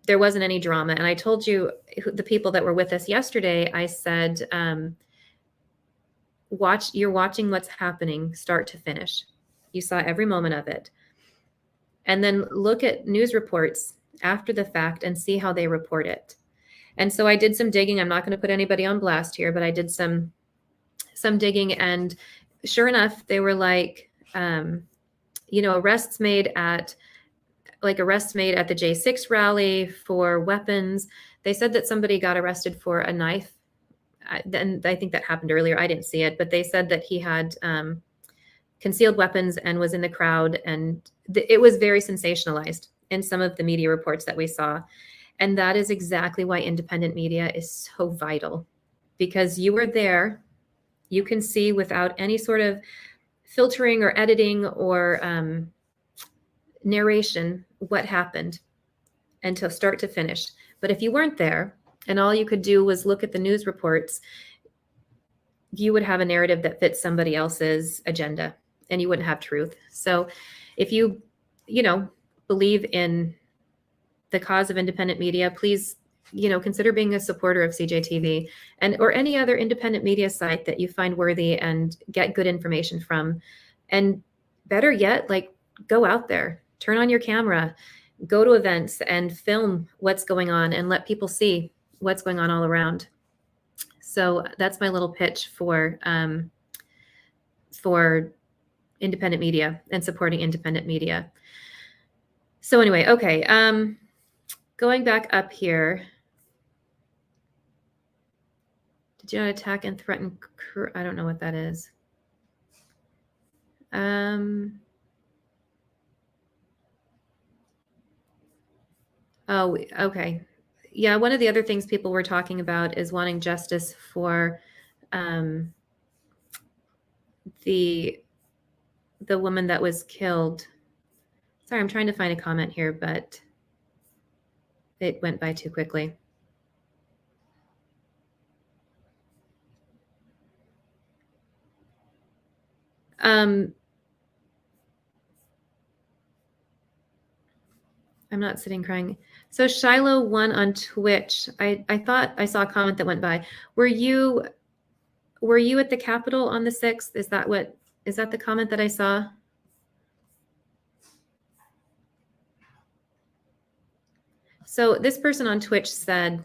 there wasn't any drama. And I told you, the people that were with us yesterday, I said, you're watching what's happening start to finish. You saw every moment of it. And then look at news reports after the fact and see how they report it. And so I did some digging. I'm not going to put anybody on blast here, but I did some digging, and sure enough, they were like, arrests made at the J6 rally for weapons. They said that somebody got arrested for a knife. And I think that happened earlier. I didn't see it, but they said that he had concealed weapons and was in the crowd. And it was very sensationalized in some of the media reports that we saw. And that is exactly why independent media is so vital, because you were there. You can see without any sort of filtering or editing or narration what happened until start to finish. But if you weren't there and all you could do was look at the news reports, you would have a narrative that fits somebody else's agenda and you wouldn't have truth. So if you believe in the cause of independent media, please, consider being a supporter of CJTV or any other independent media site that you find worthy and get good information from. And better yet, go out there, turn on your camera, go to events and film what's going on and let people see what's going on all around. So that's my little pitch for independent media and supporting independent media. So anyway, okay. Going back up here. Did you not attack and threaten? I don't know what that is. Oh, okay. Yeah, one of the other things people were talking about is wanting justice for the woman that was killed. Sorry, I'm trying to find a comment here, but it went by too quickly. I'm not sitting crying. So Shiloh won on Twitch. I thought I saw a comment that went by. Were you at the Capitol on the 6th? Is that the comment that I saw? So this person on Twitch said,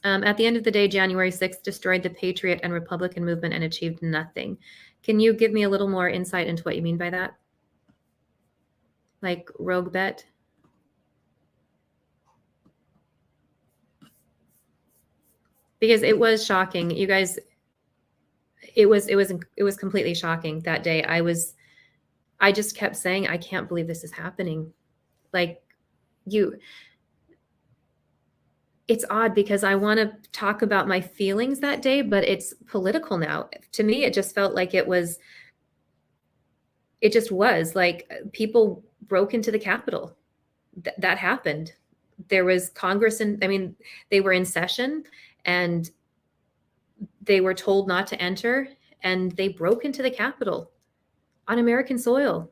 at the end of the day, January 6th destroyed the Patriot and Republican movement and achieved nothing. Can you give me a little more insight into what you mean by that? Like rogue bet? Because it was shocking, you guys. It was completely shocking that day. I just kept saying, I can't believe this is happening. It's odd because I want to talk about my feelings that day, but it's political now. To me, it just felt like it just was like people broke into the Capitol. That happened. There was Congress, they were in session and they were told not to enter, and they broke into the Capitol on American soil.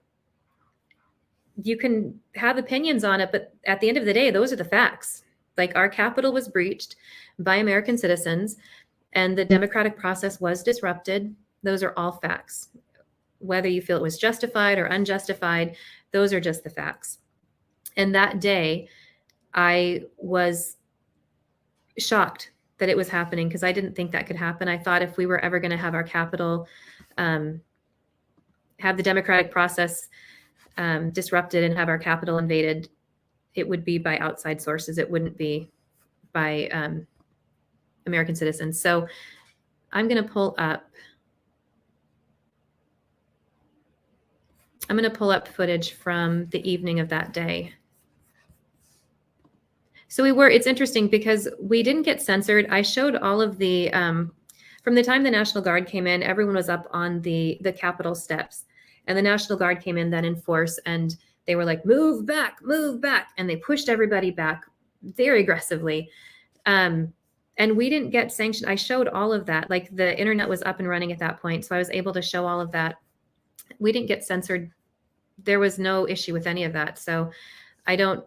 You can have opinions on it, but at the end of the day, those are the facts. Our Capitol was breached by American citizens and the democratic process was disrupted. Those are all facts. Whether you feel it was justified or unjustified, those are just the facts. And that day, I was shocked that it was happening because I didn't think that could happen. I thought if we were ever going to have our Capitol, have the democratic process disrupted and have our Capitol invaded, it would be by outside sources. It wouldn't be by American citizens. So I'm going to pull up footage from the evening of that day. So it's interesting because we didn't get censored. I showed all of the, from the time the National Guard came in, everyone was up on the Capitol steps, and the National Guard came in then in force, and they were like, move back, and they pushed everybody back very aggressively. And we didn't get sanctioned. I showed all of that. Like the internet was up and running at that point, so I was able to show all of that. We didn't get censored. There was no issue with any of that. So I don't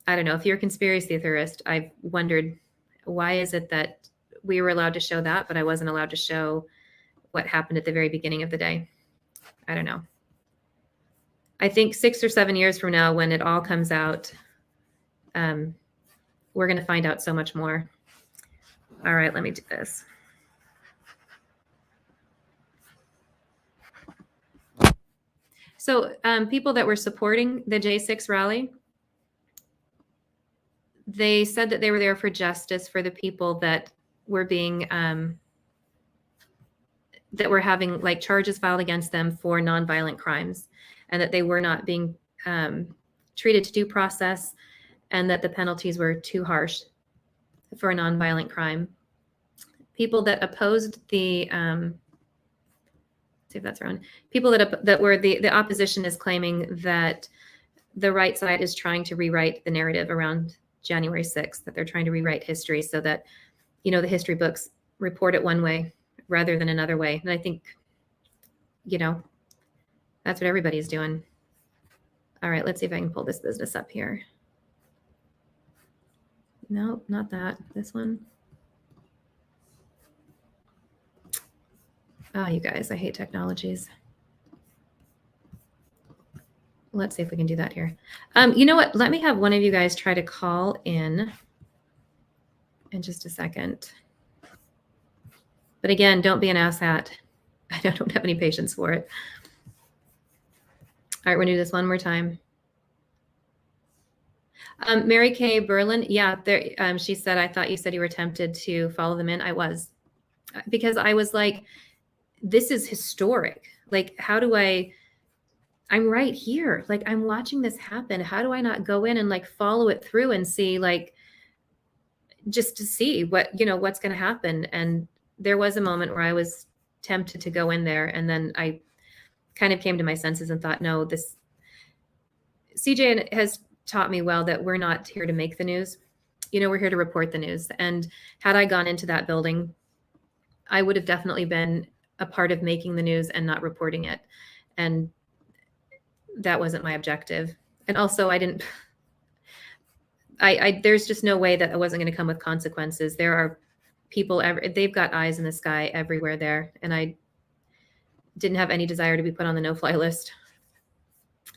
know. If you're a conspiracy theorist, I've wondered, why is it that we were allowed to show that, but I wasn't allowed to show what happened at the very beginning of the day? I don't know. I think 6 or 7 years from now, when it all comes out, we're going to find out so much more. All right, let me do this. So people that were supporting the J6 rally, they said that they were there for justice for the people that were being, that were having like charges filed against them for nonviolent crimes, and that they were not being treated to due process, and that the penalties were too harsh for a nonviolent crime. People that opposed the, see if that's wrong. People that were the opposition is claiming that the right side is trying to rewrite the narrative around January 6th, that they're trying to rewrite history so that, the history books report it one way rather than another way. And I think, that's what everybody's doing. All right, let's see if I can pull this business up here. No, not that. This one. Oh, you guys, I hate technologies. Let's see if we can do that here. You know what? Let me have one of you guys try to call in just a second. But again, don't be an asshat. I don't have any patience for it. All right, we're going to do this one more time. Mary Kay Berlin, yeah, there, she said, I thought you said you were tempted to follow them in. I was. Because I was like, this is historic. Like, how do I'm right here. Like, I'm watching this happen. How do I not go in and like follow it through and see, like, just to see what, what's going to happen. And there was a moment where I was tempted to go in there. And then I kind of came to my senses and thought, no, this CJ has taught me well that we're not here to make the news. We're here to report the news. And had I gone into that building, I would have definitely been a part of making the news and not reporting it. And that wasn't my objective. And also there's just no way that I wasn't going to come with consequences. There are people, they've got eyes in the sky everywhere there. And I didn't have any desire to be put on the no-fly list.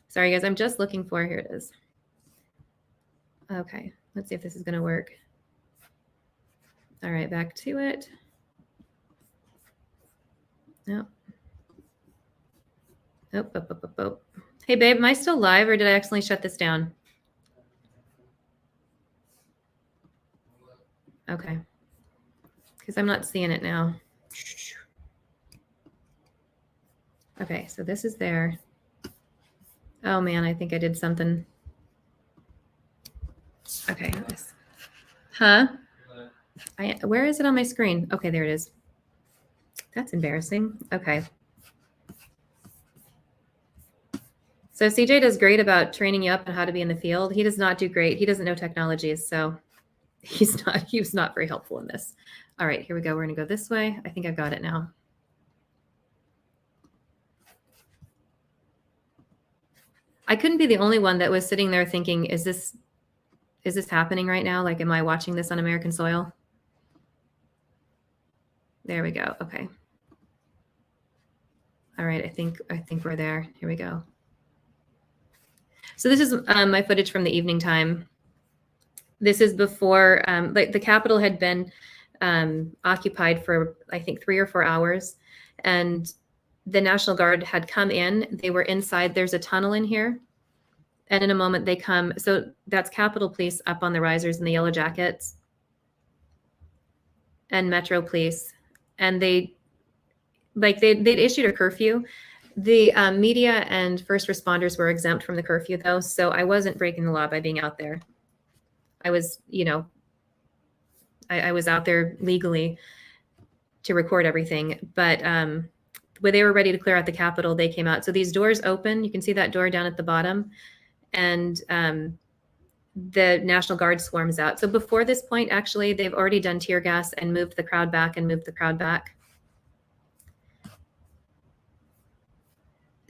Sorry, guys, I'm just looking for, here it is. Okay, let's see if this is going to work. All right, back to it. No. Oh. Hey, babe, am I still live or did I accidentally shut this down? Okay. Because I'm not seeing it now. Okay, so this is there. Oh, man, I think I did something. Okay. Huh? Where is it on my screen? Okay, there it is. That's embarrassing. Okay. So CJ does great about training you up on how to be in the field. He does not do great. He doesn't know technologies, so he was not very helpful in this. All right, here we go. We're going to go this way. I think I've got it now. I couldn't be the only one that was sitting there thinking, is this happening right now? Like, am I watching this on American soil? There we go. Okay. All right, I think we're there. Here we go. So this is my footage from the evening time. This is before, like, the Capitol had been occupied for, I think, 3 or 4 hours, and the National Guard had come in. They were inside. There's a tunnel in here, and in a moment they come. So that's Capitol Police up on the risers in the yellow jackets, and Metro Police, and they'd issued a curfew. The media and first responders were exempt from the curfew, though, so I wasn't breaking the law by being out there. I was, I was out there legally to record everything. But when they were ready to clear out the Capitol, they came out. So these doors open. You can see that door down at the bottom, and the National Guard swarms out. So before this point, actually, they've already done tear gas and moved the crowd back and moved the crowd back.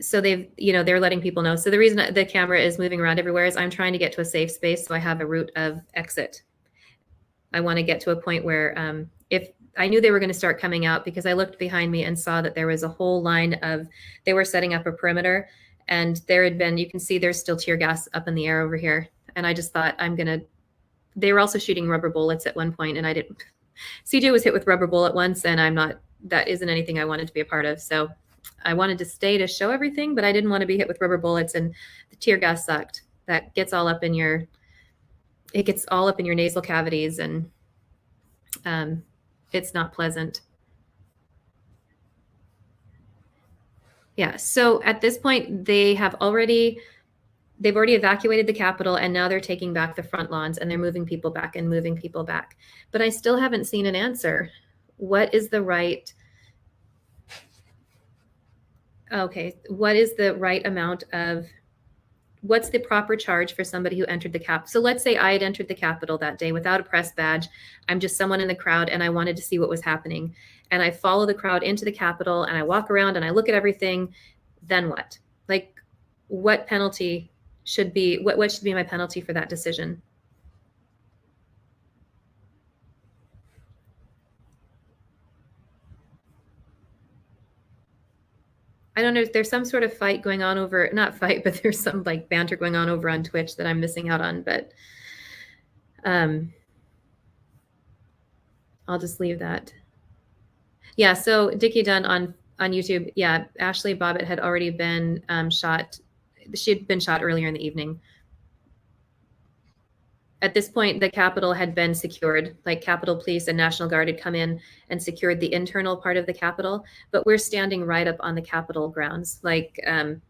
So they're letting people know. So the reason the camera is moving around everywhere is I'm trying to get to a safe space, so I have a route of exit. I want to get to a point where if I knew they were going to start coming out, because I looked behind me and saw that there was a whole line of, they were setting up a perimeter, and there had been, you can see there's still tear gas up in the air over here. And I just thought they were also shooting rubber bullets at one point, and I didn't, CJ was hit with rubber bullet once, and that isn't anything I wanted to be a part of. So I wanted to stay to show everything, but I didn't want to be hit with rubber bullets, and the tear gas sucked. That gets all up in your, it gets all up in your nasal cavities, and it's not pleasant. Yeah, so at this point, they've already evacuated the Capitol, and now they're taking back the front lawns, and they're moving people back and moving people back. But I still haven't seen an answer. What is the right amount of, what's the proper charge for somebody who entered the Capitol? So let's say I had entered the Capitol that day without a press badge. I'm just someone in the crowd, and I wanted to see what was happening. And I follow the crowd into the Capitol, and I walk around and I look at everything. Then what? Like, what penalty should be, what should be my penalty for that decision? I don't know if there's some sort of fight going on over, not fight, but there's some like banter going on over on Twitch that I'm missing out on, but I'll just leave that. Yeah, so Dickie Dunn on YouTube, yeah, Ashley Bobbitt had already been shot. She had been shot earlier in the evening. At this point, the Capitol had been secured, like Capitol Police and National Guard had come in and secured the internal part of the Capitol, but we're standing right up on the Capitol grounds. Like the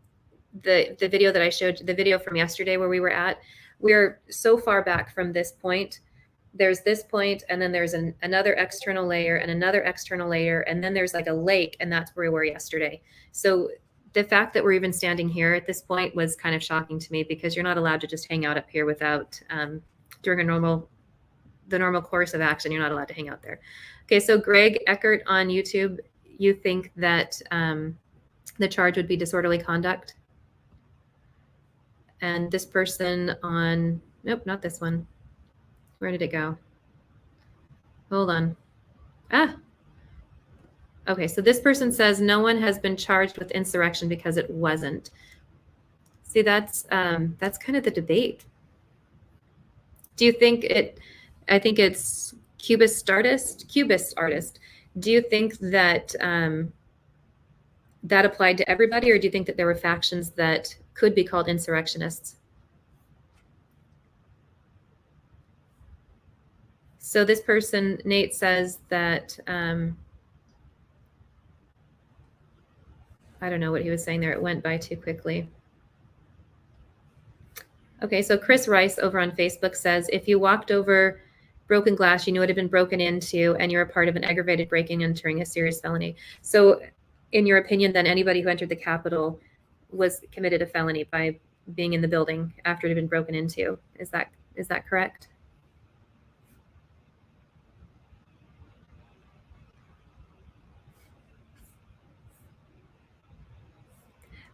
video that I showed, the video from yesterday where we were at, we're so far back from this point. There's this point, and then there's another external layer and another external layer, and then there's like a lake, and that's where we were yesterday. So the fact that we're even standing here at this point was kind of shocking to me, because you're not allowed to just hang out up here without, during the normal course of action, you're not allowed to hang out there. Okay, so Greg Eckert on YouTube, you think that the charge would be disorderly conduct? And this person on, nope, not this one. Where did it go? Hold on. Okay, so this person says no one has been charged with insurrection because it wasn't. See, that's kind of the debate. Do you think it, I think it's Cubist artist. Do you think that that applied to everybody, or do you think that there were factions that could be called insurrectionists? So this person, Nate, says that, I don't know what he was saying there. It went by too quickly. Okay, so Chris Rice over on Facebook says, if you walked over broken glass, you knew it had been broken into, and you're a part of an aggravated breaking and entering, a serious felony. So in your opinion, then anybody who entered the Capitol was committed a felony by being in the building after it had been broken into. Is that correct?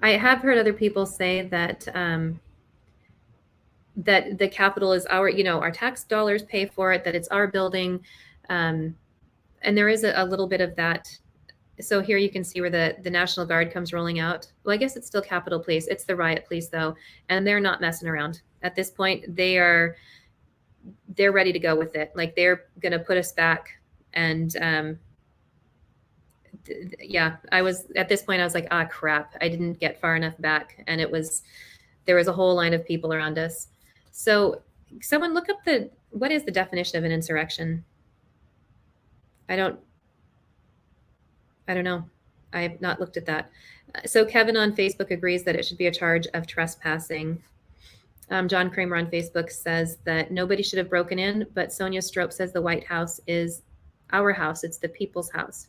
I have heard other people say that that the Capitol is our, our tax dollars pay for it, that it's our building. And there is a little bit of that. So here you can see where the National Guard comes rolling out. Well, I guess it's still Capitol Police. It's the riot police, though, and they're not messing around. At this point, they're ready to go with it. Like, they're going to put us back. And yeah, at this point, I was like, ah, crap. I didn't get far enough back. And there was a whole line of people around us. So someone look up what is the definition of an insurrection? I don't know. I have not looked at that. So Kevin on Facebook agrees that it should be a charge of trespassing. John Kramer on Facebook says that nobody should have broken in, but Sonia Strope says the White House is our house. It's the people's house.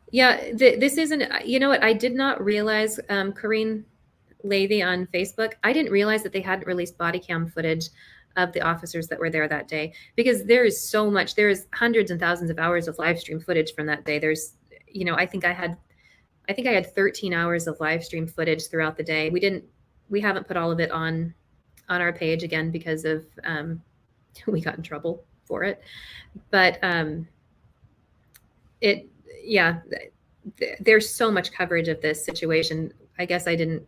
Yeah, this isn't, you know what, I did not realize, Corrine Levy on Facebook, I didn't realize that they hadn't released body cam footage of the officers that were there that day, because there is so much, there is hundreds and thousands of hours of live stream footage from that day. There's, you know, I think I had 13 hours of live stream footage throughout the day. We haven't put all of it on our page again because of, we got in trouble for it. But there's so much coverage of this situation. I guess I don't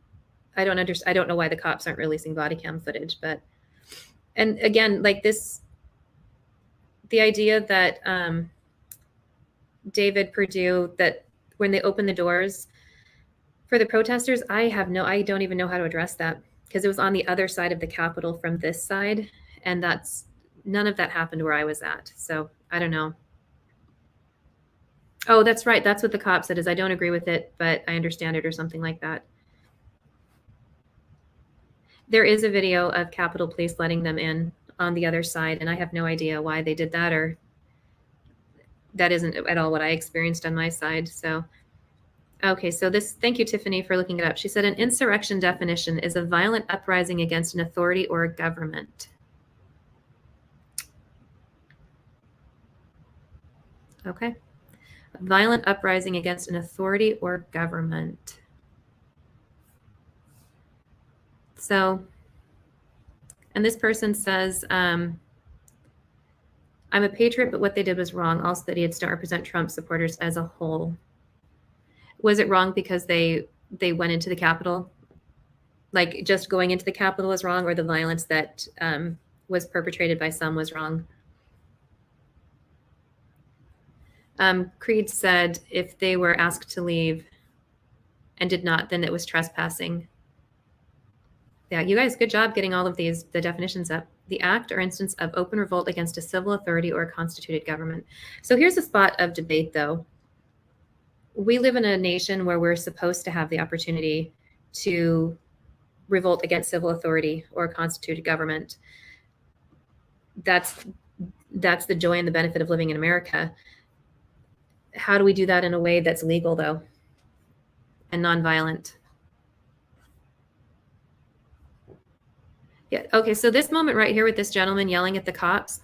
know why the cops aren't releasing body cam footage, but, and again, like this, the idea that David Perdue, that when they opened the doors for the protesters, I don't even know how to address that, because it was on the other side of the Capitol from this side, and none of that happened where I was at. So I don't know. Oh, that's right. That's what the cop said, is I don't agree with it, but I understand it, or something like that. There is a video of Capitol Police letting them in on the other side, and I have no idea why they did that, or that isn't at all what I experienced on my side. So, okay, so thank you, Tiffany, for looking it up. She said an insurrection definition is a violent uprising against an authority or a government. Okay. A violent uprising against an authority or government. So, and this person says, I'm a patriot, but what they did was wrong. Also, that idiots don't represent Trump supporters as a whole. Was it wrong because they went into the Capitol? Like, just going into the Capitol was wrong, or the violence that was perpetrated by some was wrong? Creed said if they were asked to leave and did not, then it was trespassing. Yeah, you guys, good job getting all of the definitions up. The act or instance of open revolt against a civil authority or a constituted government. So here's a spot of debate, though. We live in a nation where we're supposed to have the opportunity to revolt against civil authority or a constituted government. That's the joy and the benefit of living in America. How do we do that in a way that's legal, though, and nonviolent? Yeah. Okay. So this moment right here with this gentleman yelling at the cops,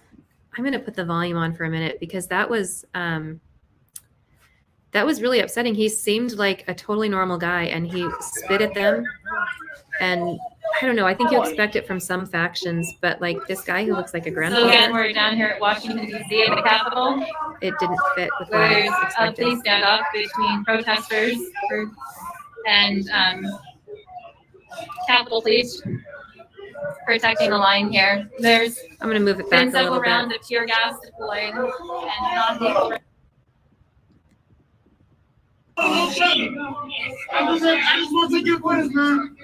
I'm going to put the volume on for a minute, because that was really upsetting. He seemed like a totally normal guy, and he spit at them. And I don't know, I think you expect it from some factions, but like this guy who looks like a grandfather. So again, we're down here at Washington, D.C. at the Capitol. It didn't fit with what I There's a expected. police standoff between protesters and Capitol Police protecting the line here. There's I'm going to move it back been a several little rounds bit. of tear gas deployed and non-lethal. I just want to get what is, man.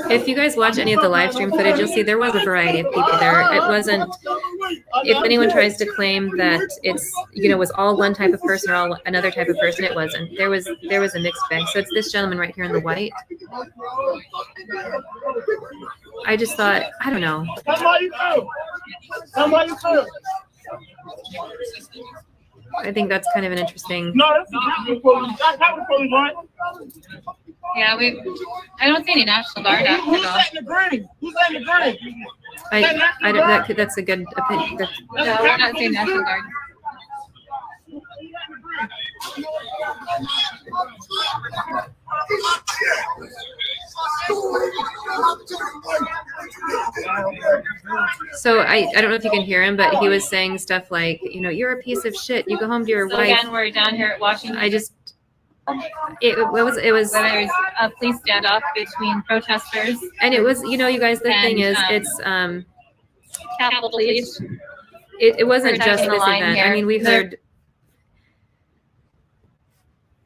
If you guys watch any of the live stream footage, you'll see there was a variety of people there. It wasn't, if anyone tries to claim that it's, you know, was all one type of person or all another type of person, it wasn't. There was a mixed bag. So it's this gentleman right here in the white. I just thought, I don't know. I think that's kind of an interesting. No, that's probably right. Yeah, I don't see any National Guard out here at all. Who's in the green? Who's in the green? I don't, that's a good opinion. No, we're not seeing National Guard. So I don't know if you can hear him, but he was saying stuff like, you know, you're a piece of shit. You go home to your So wife. again, we're down here at Washington. It was There's a police standoff between protesters. And it was, you know, you guys, the thing is, it's Capitol Police. it wasn't just protecting the this line event. here. I mean, we heard.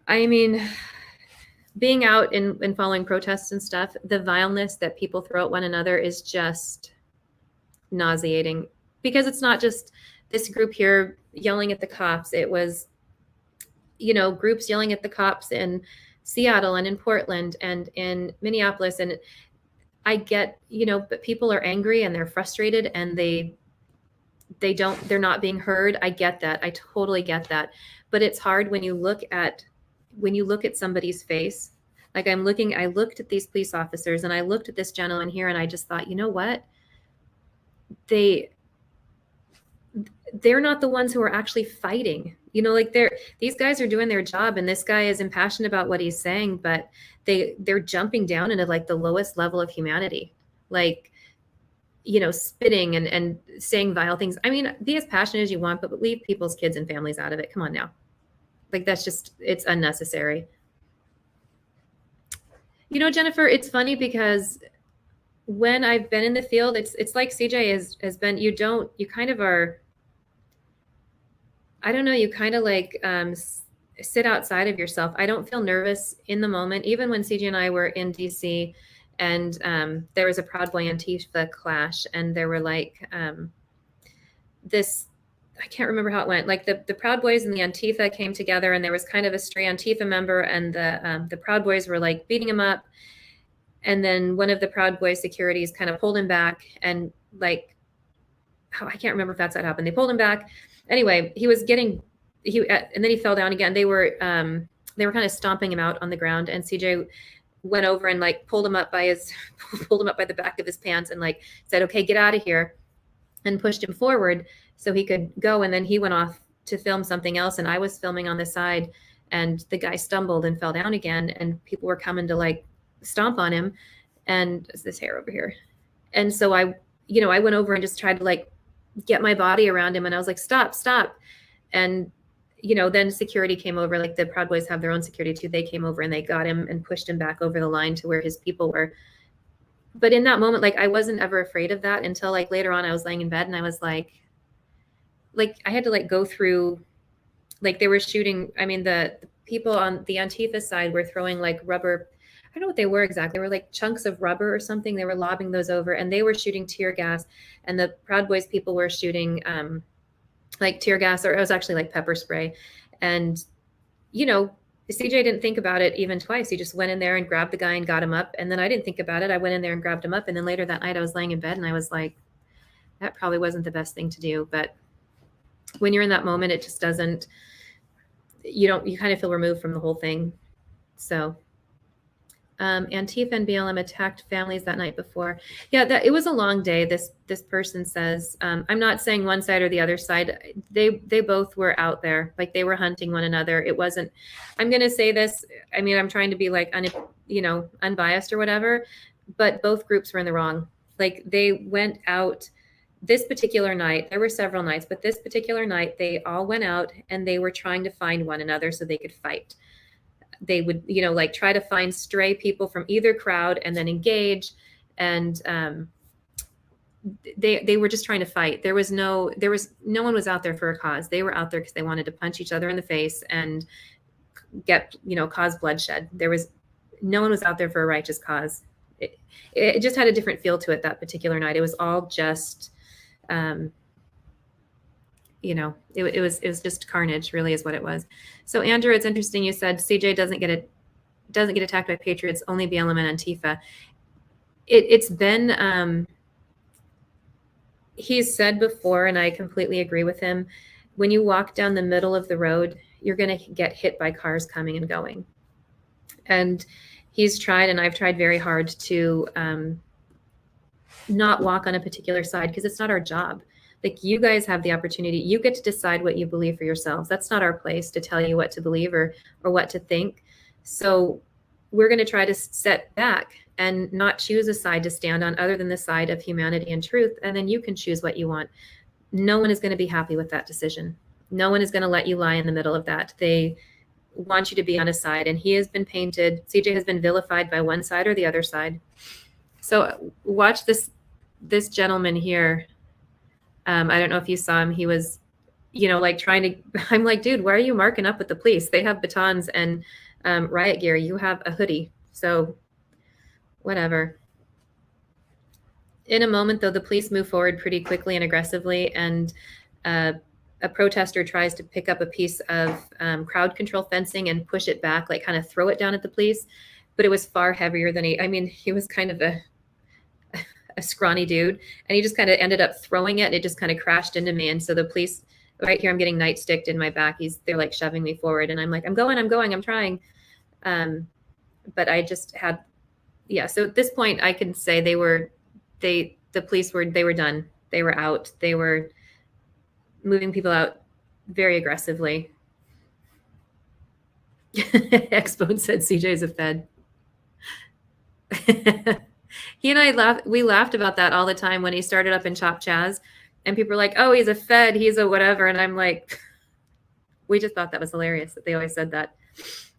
I mean, being out and following protests and stuff, the vileness that people throw at one another is just nauseating, because it's not just this group here yelling at the cops. It was, you know, groups yelling at the cops in Seattle and in Portland and in Minneapolis. And I get, you know, but people are angry and they're frustrated and they they're not being heard. I get that. I totally get that. But it's hard when you look at somebody's face. Like I looked at these police officers and I looked at this gentleman here and I just thought, you know what? They're not the ones who are actually fighting. You know, like these guys are doing their job and this guy is impassioned about what he's saying, but they're jumping down into like the lowest level of humanity. Like, you know, spitting and saying vile things. I mean, be as passionate as you want, but leave people's kids and families out of it. Come on now. Like it's unnecessary. You know, Jennifer, it's funny because when I've been in the field, it's like CJ has been, you kind of are, I don't know, you kind of like sit outside of yourself. I don't feel nervous in the moment. Even when CJ and I were in DC and there was a Proud Boy Antifa clash and there were like this, I can't remember how it went. Like the Proud Boys and the Antifa came together and there was kind of a stray Antifa member and the Proud Boys were like beating him up. And then one of the Proud Boys securities kind of pulled him back and like, I can't remember if that's what happened. They pulled him back. Anyway, and then he fell down again. They were kind of stomping him out on the ground and CJ went over and like pulled him up by the back of his pants and like said, okay, get out of here, and pushed him forward so he could go. And then he went off to film something else. And I was filming on the side and the guy stumbled and fell down again. And people were coming to like stomp on him. And is this hair over here? And so I went over and just tried to like get my body around him. And I was like, stop. And, you know, then security came over, like the Proud Boys have their own security too. They came over and they got him and pushed him back over the line to where his people were. But in that moment, like I wasn't ever afraid of that until like later on I was laying in bed and I was like I had to like go through, like they were shooting. I mean, the people on the Antifa side were throwing like rubber, I don't know what they were exactly. They were like chunks of rubber or something. They were lobbing those over and they were shooting tear gas. And the Proud Boys people were shooting like tear gas, or it was actually like pepper spray. And, you know, CJ didn't think about it even twice. He just went in there and grabbed the guy and got him up. And then I didn't think about it. I went in there and grabbed him up. And then later that night I was laying in bed and I was like, that probably wasn't the best thing to do. But when you're in that moment, it just doesn't, you kind of feel removed from the whole thing. So Antifa and BLM attacked families that night before. Yeah, it was a long day. This person says, I'm not saying one side or the other side. They both were out there, like they were hunting one another. It wasn't, I'm going to say this, I mean, I'm trying to be like, unbiased or whatever, but both groups were in the wrong. Like they went out this particular night. There were several nights, but this particular night, they all went out and they were trying to find one another so they could fight. They would, like try to find stray people from either crowd and then engage. And they were just trying to fight. No one was out there for a cause. They were out there because they wanted to punch each other in the face and get, cause bloodshed. No one was out there for a righteous cause. It just had a different feel to it that particular night. It was all just, it was just carnage, really, is what it was. So Andrew, it's interesting you said CJ doesn't get attacked by patriots, only BLM and Antifa. It's been he's said before, and I completely agree with him, when you walk down the middle of the road, you're going to get hit by cars coming and going. And he's tried, and I've tried very hard to not walk on a particular side because it's not our job. Like, you guys have the opportunity. You get to decide what you believe for yourselves. That's not our place to tell you what to believe or what to think. So we're going to try to set back and not choose a side to stand on other than the side of humanity and truth. And then you can choose what you want. No one is going to be happy with that decision. No one is going to let you lie in the middle of that. They want you to be on a side, and he has been painted. CJ has been vilified by one side or the other side. So watch this gentleman here. I don't know if you saw him. He was, like trying to, I'm like, dude, why are you marking up with the police? They have batons and riot gear. You have a hoodie. So whatever. In a moment, though, the police move forward pretty quickly and aggressively, and a protester tries to pick up a piece of crowd control fencing and push it back, like kind of throw it down at the police. But it was far heavier than he was kind of a scrawny dude, and he just kind of ended up throwing it. It just kind of crashed into me. And so the police, right here, I'm getting nightsticked in my back. They're like shoving me forward, and I'm like, I'm going, I'm trying. But I just had, yeah. So at this point, I can say the police were done. They were out. They were moving people out very aggressively. Expo said CJ's a Fed. He and I we laughed about that all the time when he started up in Chop Chaz, and people were like, oh, he's a Fed, he's a whatever. And I'm like, we just thought that was hilarious that they always said that.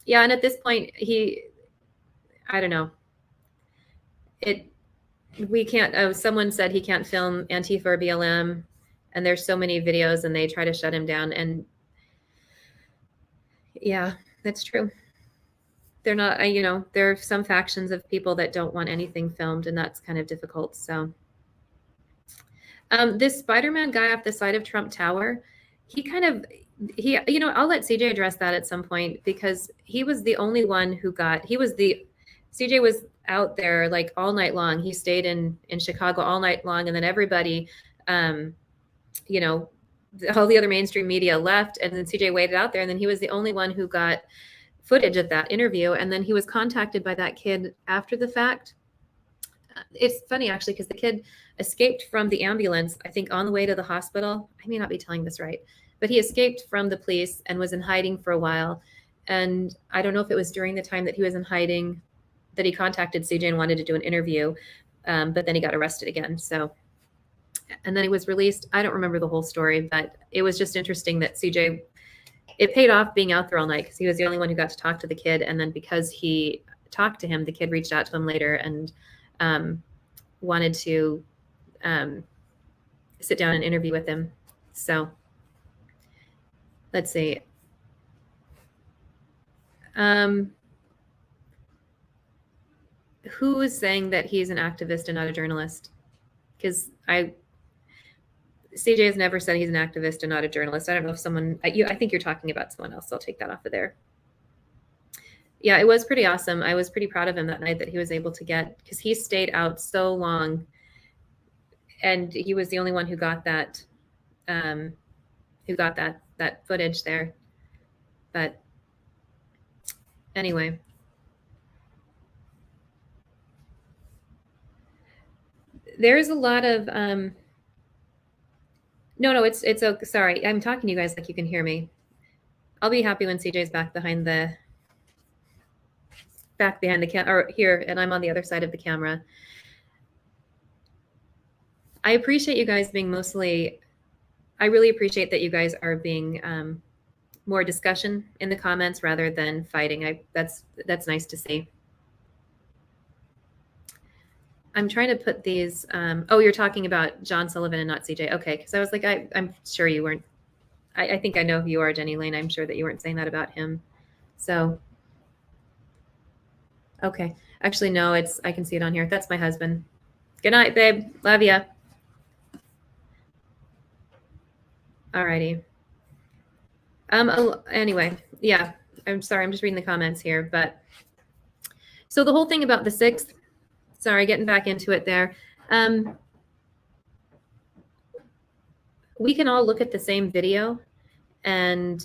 Yeah. And at this point, I don't know. We can't, someone said he can't film Antifa or BLM, and there's so many videos and they try to shut him down. And yeah, that's true. They're not, there are some factions of people that don't want anything filmed, and that's kind of difficult. So this Spider-Man guy off the side of Trump Tower, I'll let CJ address that at some point, because he was the only one who CJ was out there like all night long. He stayed in Chicago all night long. And then everybody, all the other mainstream media left, and then CJ waited out there. And then he was the only one who got footage of that interview. And then he was contacted by that kid after the fact. It's funny, actually, because the kid escaped from the ambulance, I think, on the way to the hospital. I may not be telling this right, but he escaped from the police and was in hiding for a while. And I don't know if it was during the time that he was in hiding that he contacted CJ and wanted to do an interview, but then he got arrested again. So, and then he was released. I don't remember the whole story, but it was just interesting that CJ, it paid off being out there all night, because he was the only one who got to talk to the kid. And then because he talked to him, the kid reached out to him later and wanted to sit down and interview with him. So let's see. Who is saying that he's an activist and not a journalist? Because CJ has never said he's an activist and not a journalist. I don't know if I think you're talking about someone else. So I'll take that off of there. Yeah, it was pretty awesome. I was pretty proud of him that night that he was able to get, because he stayed out so long, and he was the only one who got that, that footage there. But anyway, there's a lot of no, it's okay. Sorry, I'm talking to you guys like you can hear me. I'll be happy when CJ's back behind the camera, or here, and I'm on the other side of the camera. I appreciate you guys being I really appreciate that you guys are being more discussion in the comments rather than fighting. That's nice to see. I'm trying to put these, oh, you're talking about John Sullivan and not CJ. Okay, because I was like, I'm sure you weren't. I think I know who you are, Jenny Lane. I'm sure that you weren't saying that about him. So, okay. Actually, no, I can see it on here. That's my husband. Good night, babe. Love ya. Alrighty. Anyway, yeah, I'm sorry. I'm just reading the comments here. But so the whole thing about the 6th, sorry, getting back into it there. We can all look at the same video, and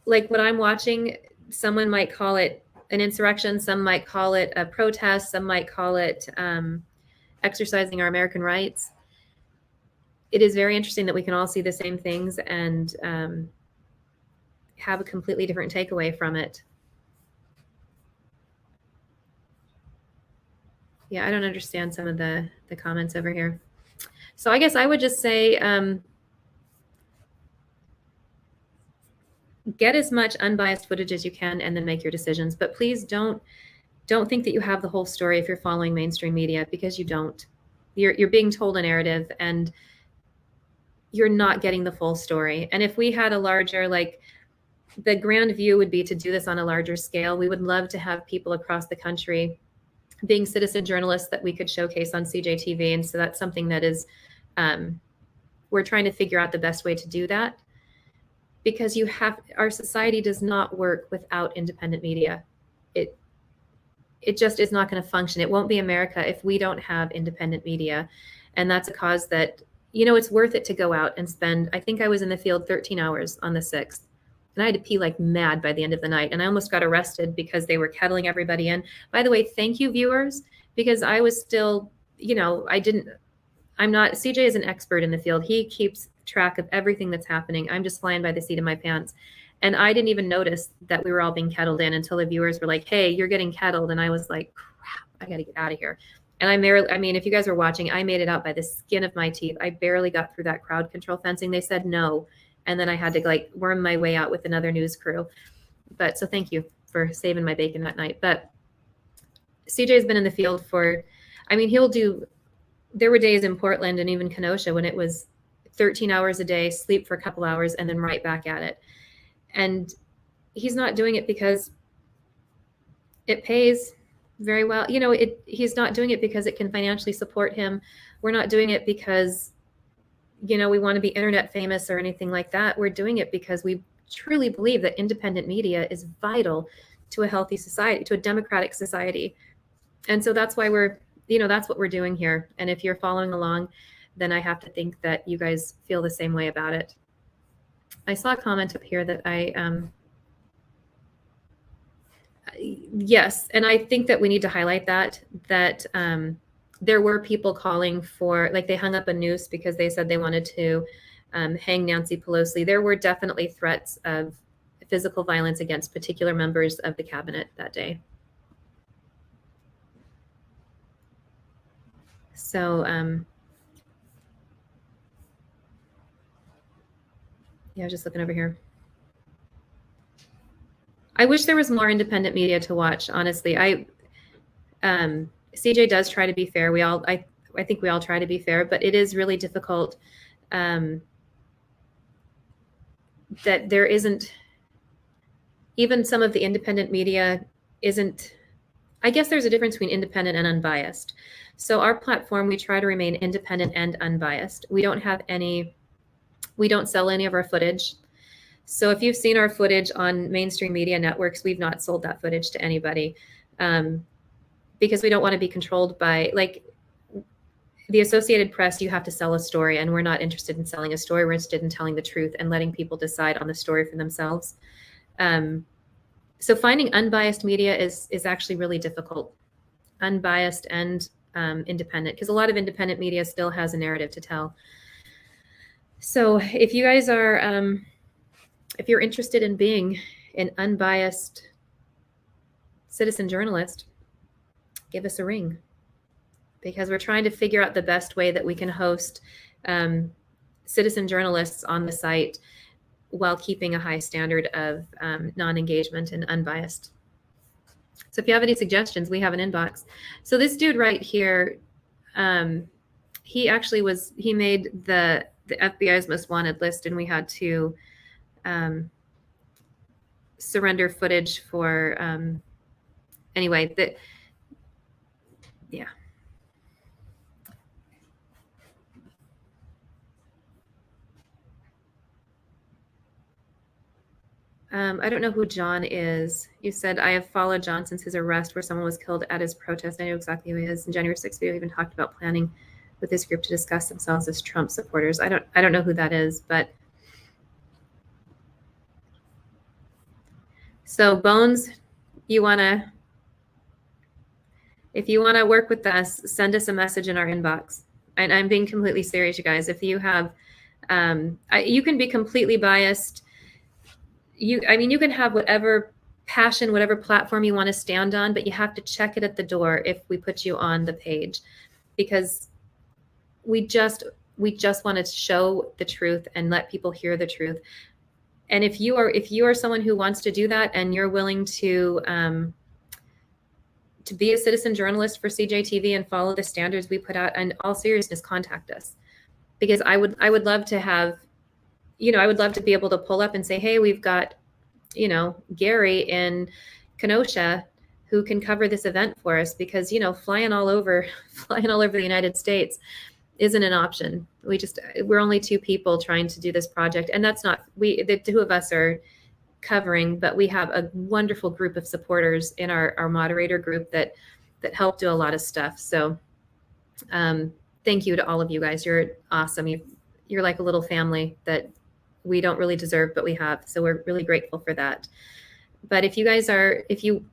like what I'm watching, someone might call it an insurrection. Some might call it a protest. Some might call it exercising our American rights. It is very interesting that we can all see the same things and have a completely different takeaway from it. Yeah, I don't understand some of the comments over here. So I guess I would just say get as much unbiased footage as you can and then make your decisions. But please don't think that you have the whole story if you're following mainstream media, because you don't. You're being told a narrative and you're not getting the full story. And if we had a larger, like, the grand view would be to do this on a larger scale. We would love to have people across the country being citizen journalists that we could showcase on CJTV. And so that's something that is, we're trying to figure out the best way to do that, because our society does not work without independent media. it just is not going to function. It won't be America if we don't have independent media. And that's a cause that, it's worth it to go out and spend. I think I was in the field 13 hours on the 6th. And I had to pee like mad by the end of the night. And I almost got arrested because they were kettling everybody in. By the way, thank you, viewers, because I was still, CJ is an expert in the field. He keeps track of everything that's happening. I'm just flying by the seat of my pants. And I didn't even notice that we were all being kettled in until the viewers were like, hey, you're getting kettled. And I was like, crap, I got to get out of here. And if you guys were watching, I made it out by the skin of my teeth. I barely got through that crowd control fencing. They said no. And then I had to worm my way out with another news crew. But so thank you for saving my bacon that night. But CJ's been in the field there were days in Portland and even Kenosha when it was 13 hours a day, sleep for a couple hours, and then right back at it. And he's not doing it because it pays very well. He's not doing it because it can financially support him. We're not doing it because, we want to be internet famous or anything like that. We're doing it because we truly believe that independent media is vital to a healthy society, to a democratic society. And so that's why that's what we're doing here. And if you're following along, then I have to think that you guys feel the same way about it. I saw a comment up here that yes, and I think that we need to highlight that there were people calling for, they hung up a noose because they said they wanted to hang Nancy Pelosi. There were definitely threats of physical violence against particular members of the cabinet that day. So, yeah, I was just looking over here. I wish there was more independent media to watch, honestly. CJ does try to be fair. I think we all try to be fair, but it is really difficult that there isn't, even some of the independent media isn't, I guess there's a difference between independent and unbiased. So our platform, we try to remain independent and unbiased. We don't sell any of our footage. So if you've seen our footage on mainstream media networks, we've not sold that footage to anybody because we don't want to be controlled by, the Associated Press. You have to sell a story, and we're not interested in selling a story. We're interested in telling the truth and letting people decide on the story for themselves. So finding unbiased media is actually really difficult, unbiased and independent, because a lot of independent media still has a narrative to tell. So if you guys are, if you're interested in being an unbiased citizen journalist, give us a ring, because we're trying to figure out the best way that we can host citizen journalists on the site while keeping a high standard of non-engagement and unbiased. So if you have any suggestions, we have an inbox. So this dude right here, he made the FBI's most wanted list, and we had to surrender footage for, anyway, yeah. I don't know who John is. You said, I have followed John since his arrest where someone was killed at his protest. I know exactly who he is. In January 6th video, even talked about planning with this group to discuss themselves as Trump supporters. I don't know who that is, but. So Bones, if you want to work with us, send us a message in our inbox. And I'm being completely serious, you guys. If you have, you can be completely biased. You can have whatever passion, whatever platform you want to stand on, but you have to check it at the door if we put you on the page, because we just want to show the truth and let people hear the truth. And if you are someone who wants to do that and you're willing to be a citizen journalist for CJTV and follow the standards we put out, in all seriousness, contact us, because I would love to have, I would love to be able to pull up and say, hey, we've got, Gary in Kenosha who can cover this event for us, because, flying all over the United States isn't an option. We're only two people trying to do this project. And that's not, the two of us are covering, but we have a wonderful group of supporters in our moderator group that help do a lot of stuff. So thank you to all of you guys. You're awesome. You're like a little family that we don't really deserve, but we have. So we're really grateful for that. But if you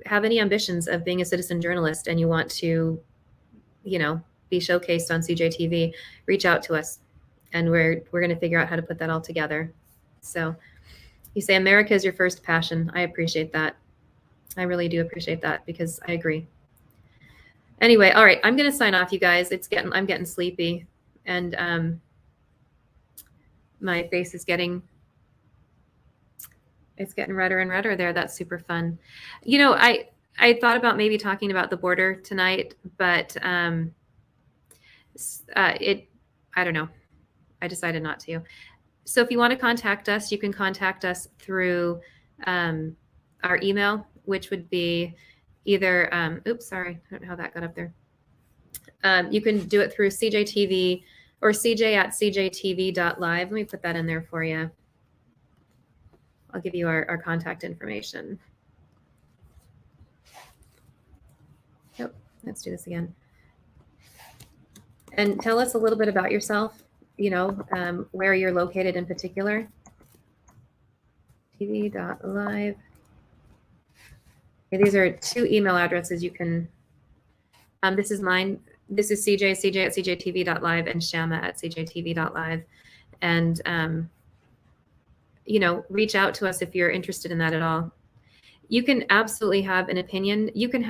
have any ambitions of being a citizen journalist and you want to, be showcased on CJTV, reach out to us, and we're going to figure out how to put that all together. So you say America is your first passion. I appreciate that. I really do appreciate that, because I agree. Anyway, all right, I'm going to sign off, you guys. I'm getting sleepy, and my face is getting redder and redder there. That's super fun. I thought about maybe talking about the border tonight, but I don't know. I decided not to. So if you want to contact us, you can contact us through our email, which would be either, oops, sorry, I don't know how that got up there. You can do it through CJTV or cj@cjtv.live. Let me put that in there for you. I'll give you our contact information. Yep, let's do this again. And tell us a little bit about yourself, where you're located in particular. tv.live. Okay, these are 2 email addresses you can, this is mine. This is cj@cjtv.live, and shama@cjtv.live. And, reach out to us if you're interested in that at all. You can absolutely have an opinion. You can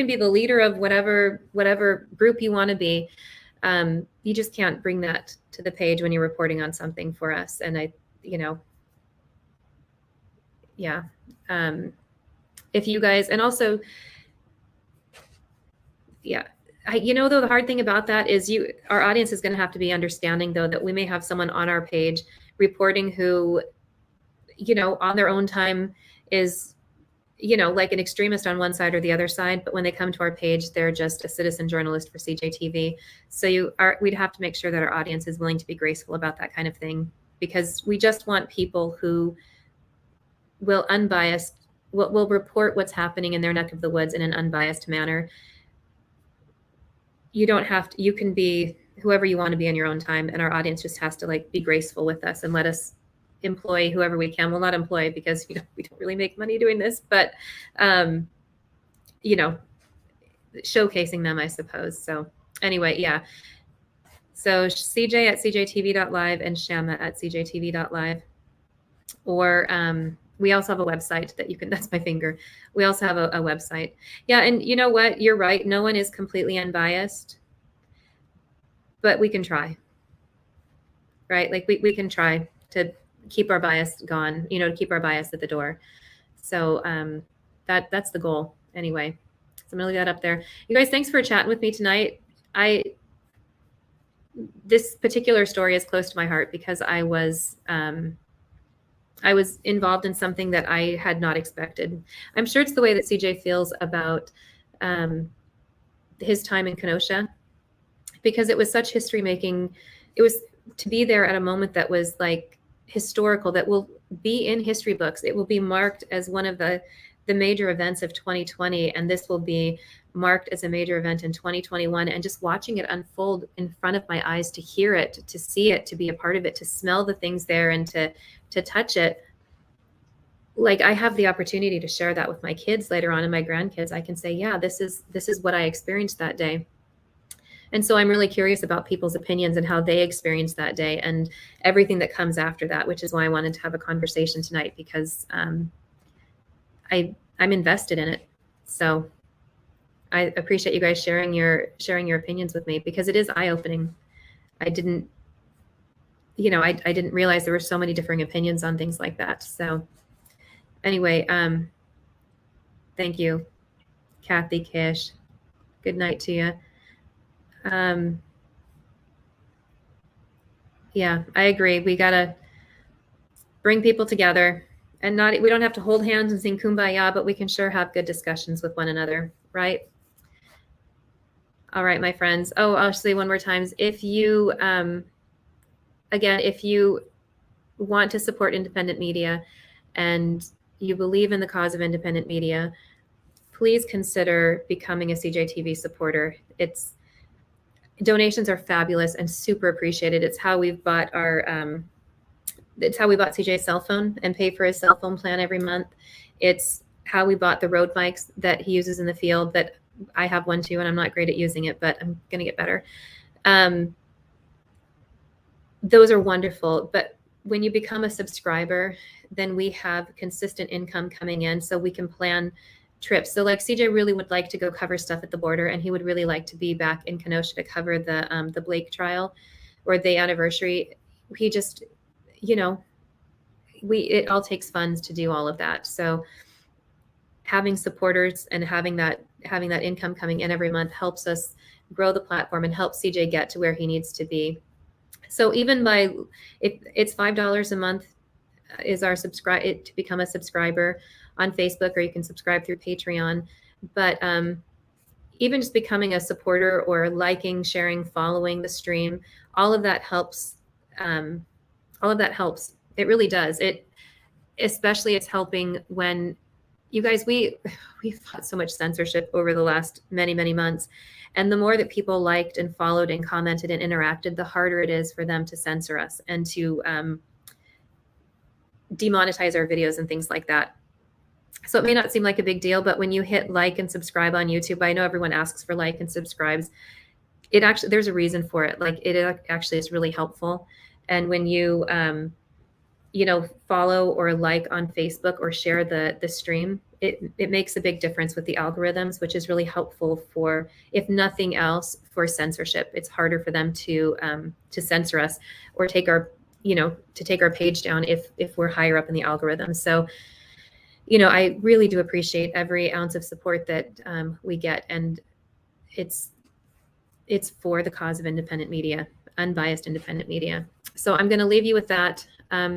be the leader of whatever group you want to be. You just can't bring that to the page when you're reporting on something for us. And yeah. If you guys, and also, yeah, though, the hard thing about that is our audience is going to have to be understanding, though, that we may have someone on our page reporting who, on their own time is, like an extremist on one side or the other side, but when they come to our page, they're just a citizen journalist for CJTV. So we'd have to make sure that our audience is willing to be graceful about that kind of thing, because we just want people who will will report what's happening in their neck of the woods in an unbiased manner. You don't have to, you can be whoever you want to be in your own time, and our audience just has to be graceful with us and let us employ whoever we can. Well, not employ, because we don't really make money doing this, but showcasing them, I suppose. So anyway, yeah. So cj@cjtv.live and shama@cjtv.live. Or we also have a website that you can, that's my finger. We also have a website. Yeah, and you know what? You're right. No one is completely unbiased, but we can try, right? We can try to keep our bias gone, to keep our bias at the door. So that's the goal anyway. So I'm gonna leave that up there. You guys, thanks for chatting with me tonight. This particular story is close to my heart because I was involved in something that I had not expected. I'm sure it's the way that CJ feels about his time in Kenosha, because it was such history making. It was to be there at a moment that was historical, that will be in history books. It will be marked as one of the major events of 2020, and this will be marked as a major event in 2021. And just watching it unfold in front of my eyes, to hear it, to see it, to be a part of it, to smell the things there, and to touch it. I have the opportunity to share that with my kids later on, and my grandkids. I can say, yeah, this is what I experienced that day. And so I'm really curious about people's opinions and how they experienced that day and everything that comes after that, which is why I wanted to have a conversation tonight, because I'm invested in it. So I appreciate you guys sharing your opinions with me, because it is eye-opening. I didn't realize there were so many differing opinions on things like that. So anyway, thank you, Kathy, Kish. Good night to you. Yeah, I agree. We gotta bring people together, and we don't have to hold hands and sing Kumbaya, but we can sure have good discussions with one another, right? All right, my friends. Oh, I'll say one more time. If you, again, if you want to support independent media, and you believe in the cause of independent media, please consider becoming a CJTV supporter. Donations are fabulous and super appreciated. It's how we've bought it's how we bought CJ's cell phone and pay for his cell phone plan every month. It's how we bought the road mics that he uses in the field, that I have one too, and I'm not great at using it, but I'm going to get better. Those are wonderful. But when you become a subscriber, then we have consistent income coming in so we can plan trips. So like CJ really would like to go cover stuff at the border, and he would really like to be back in Kenosha to cover the Blake trial or the anniversary. He just, you know, it all takes funds to do all of that. So having supporters and having that income coming in every month helps us grow the platform and help CJ get to where he needs to be. So even if it's $5 a month is our to become a subscriber on Facebook, or you can subscribe through Patreon. But even just becoming a supporter or liking, sharing, following the stream, all of that helps. All of that helps. It really does. Especially it's helping when you guys, we've fought so much censorship over the last many months. And the more that people liked and followed and commented and interacted, the harder it is for them to censor us and to demonetize our videos and things like that. So it may not seem like a big deal, but when you hit like and subscribe on YouTube, I know everyone asks for like and subscribes. It actually, there's a reason for it. Like it actually is really helpful. And when you, follow or like on Facebook or share the stream, it makes a big difference with the algorithms, which is really helpful for, if nothing else, for censorship. It's harder for them to censor us or take our page down if we're higher up in the algorithm. So, I really do appreciate every ounce of support that we get, and it's for the cause of independent media, unbiased independent media. So I'm going to leave you with that.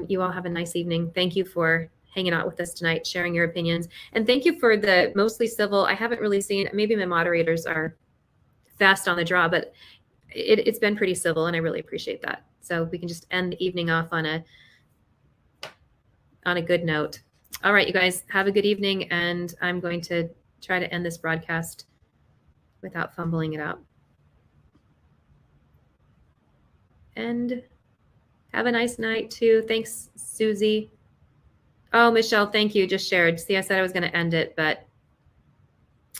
You all have a nice evening. Thank you for hanging out with us tonight, sharing your opinions. And thank you for the mostly civil. I haven't really seen, maybe my moderators are fast on the draw, but it's been pretty civil, and I really appreciate that. So we can just end the evening off on a good note. All right, you guys, have a good evening, and I'm going to try to end this broadcast without fumbling it out. And have a nice night too. Thanks, Susie. Oh, Michelle, thank you. Just shared. See, I said I was going to end it, but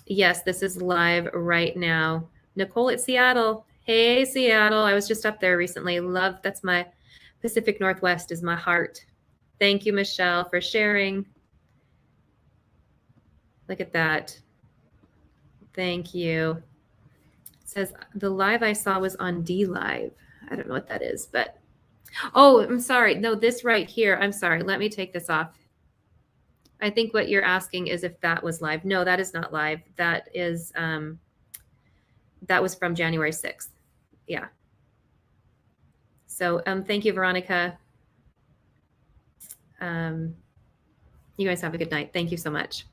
yes, this is live right now. Nicole at Seattle. Hey, Seattle. I was just up there recently. Love, that's my Pacific Northwest is my heart. Thank you, Michelle, for sharing. Look at that. Thank you. It says the live I saw was on D Live. I don't know what that is, but oh, I'm sorry. No, this right here. I'm sorry. Let me take this off. I think what you're asking is if that was live. No, that is not live. That is that was from January 6th. Yeah. So thank you, Veronica. You guys have a good night. Thank you so much.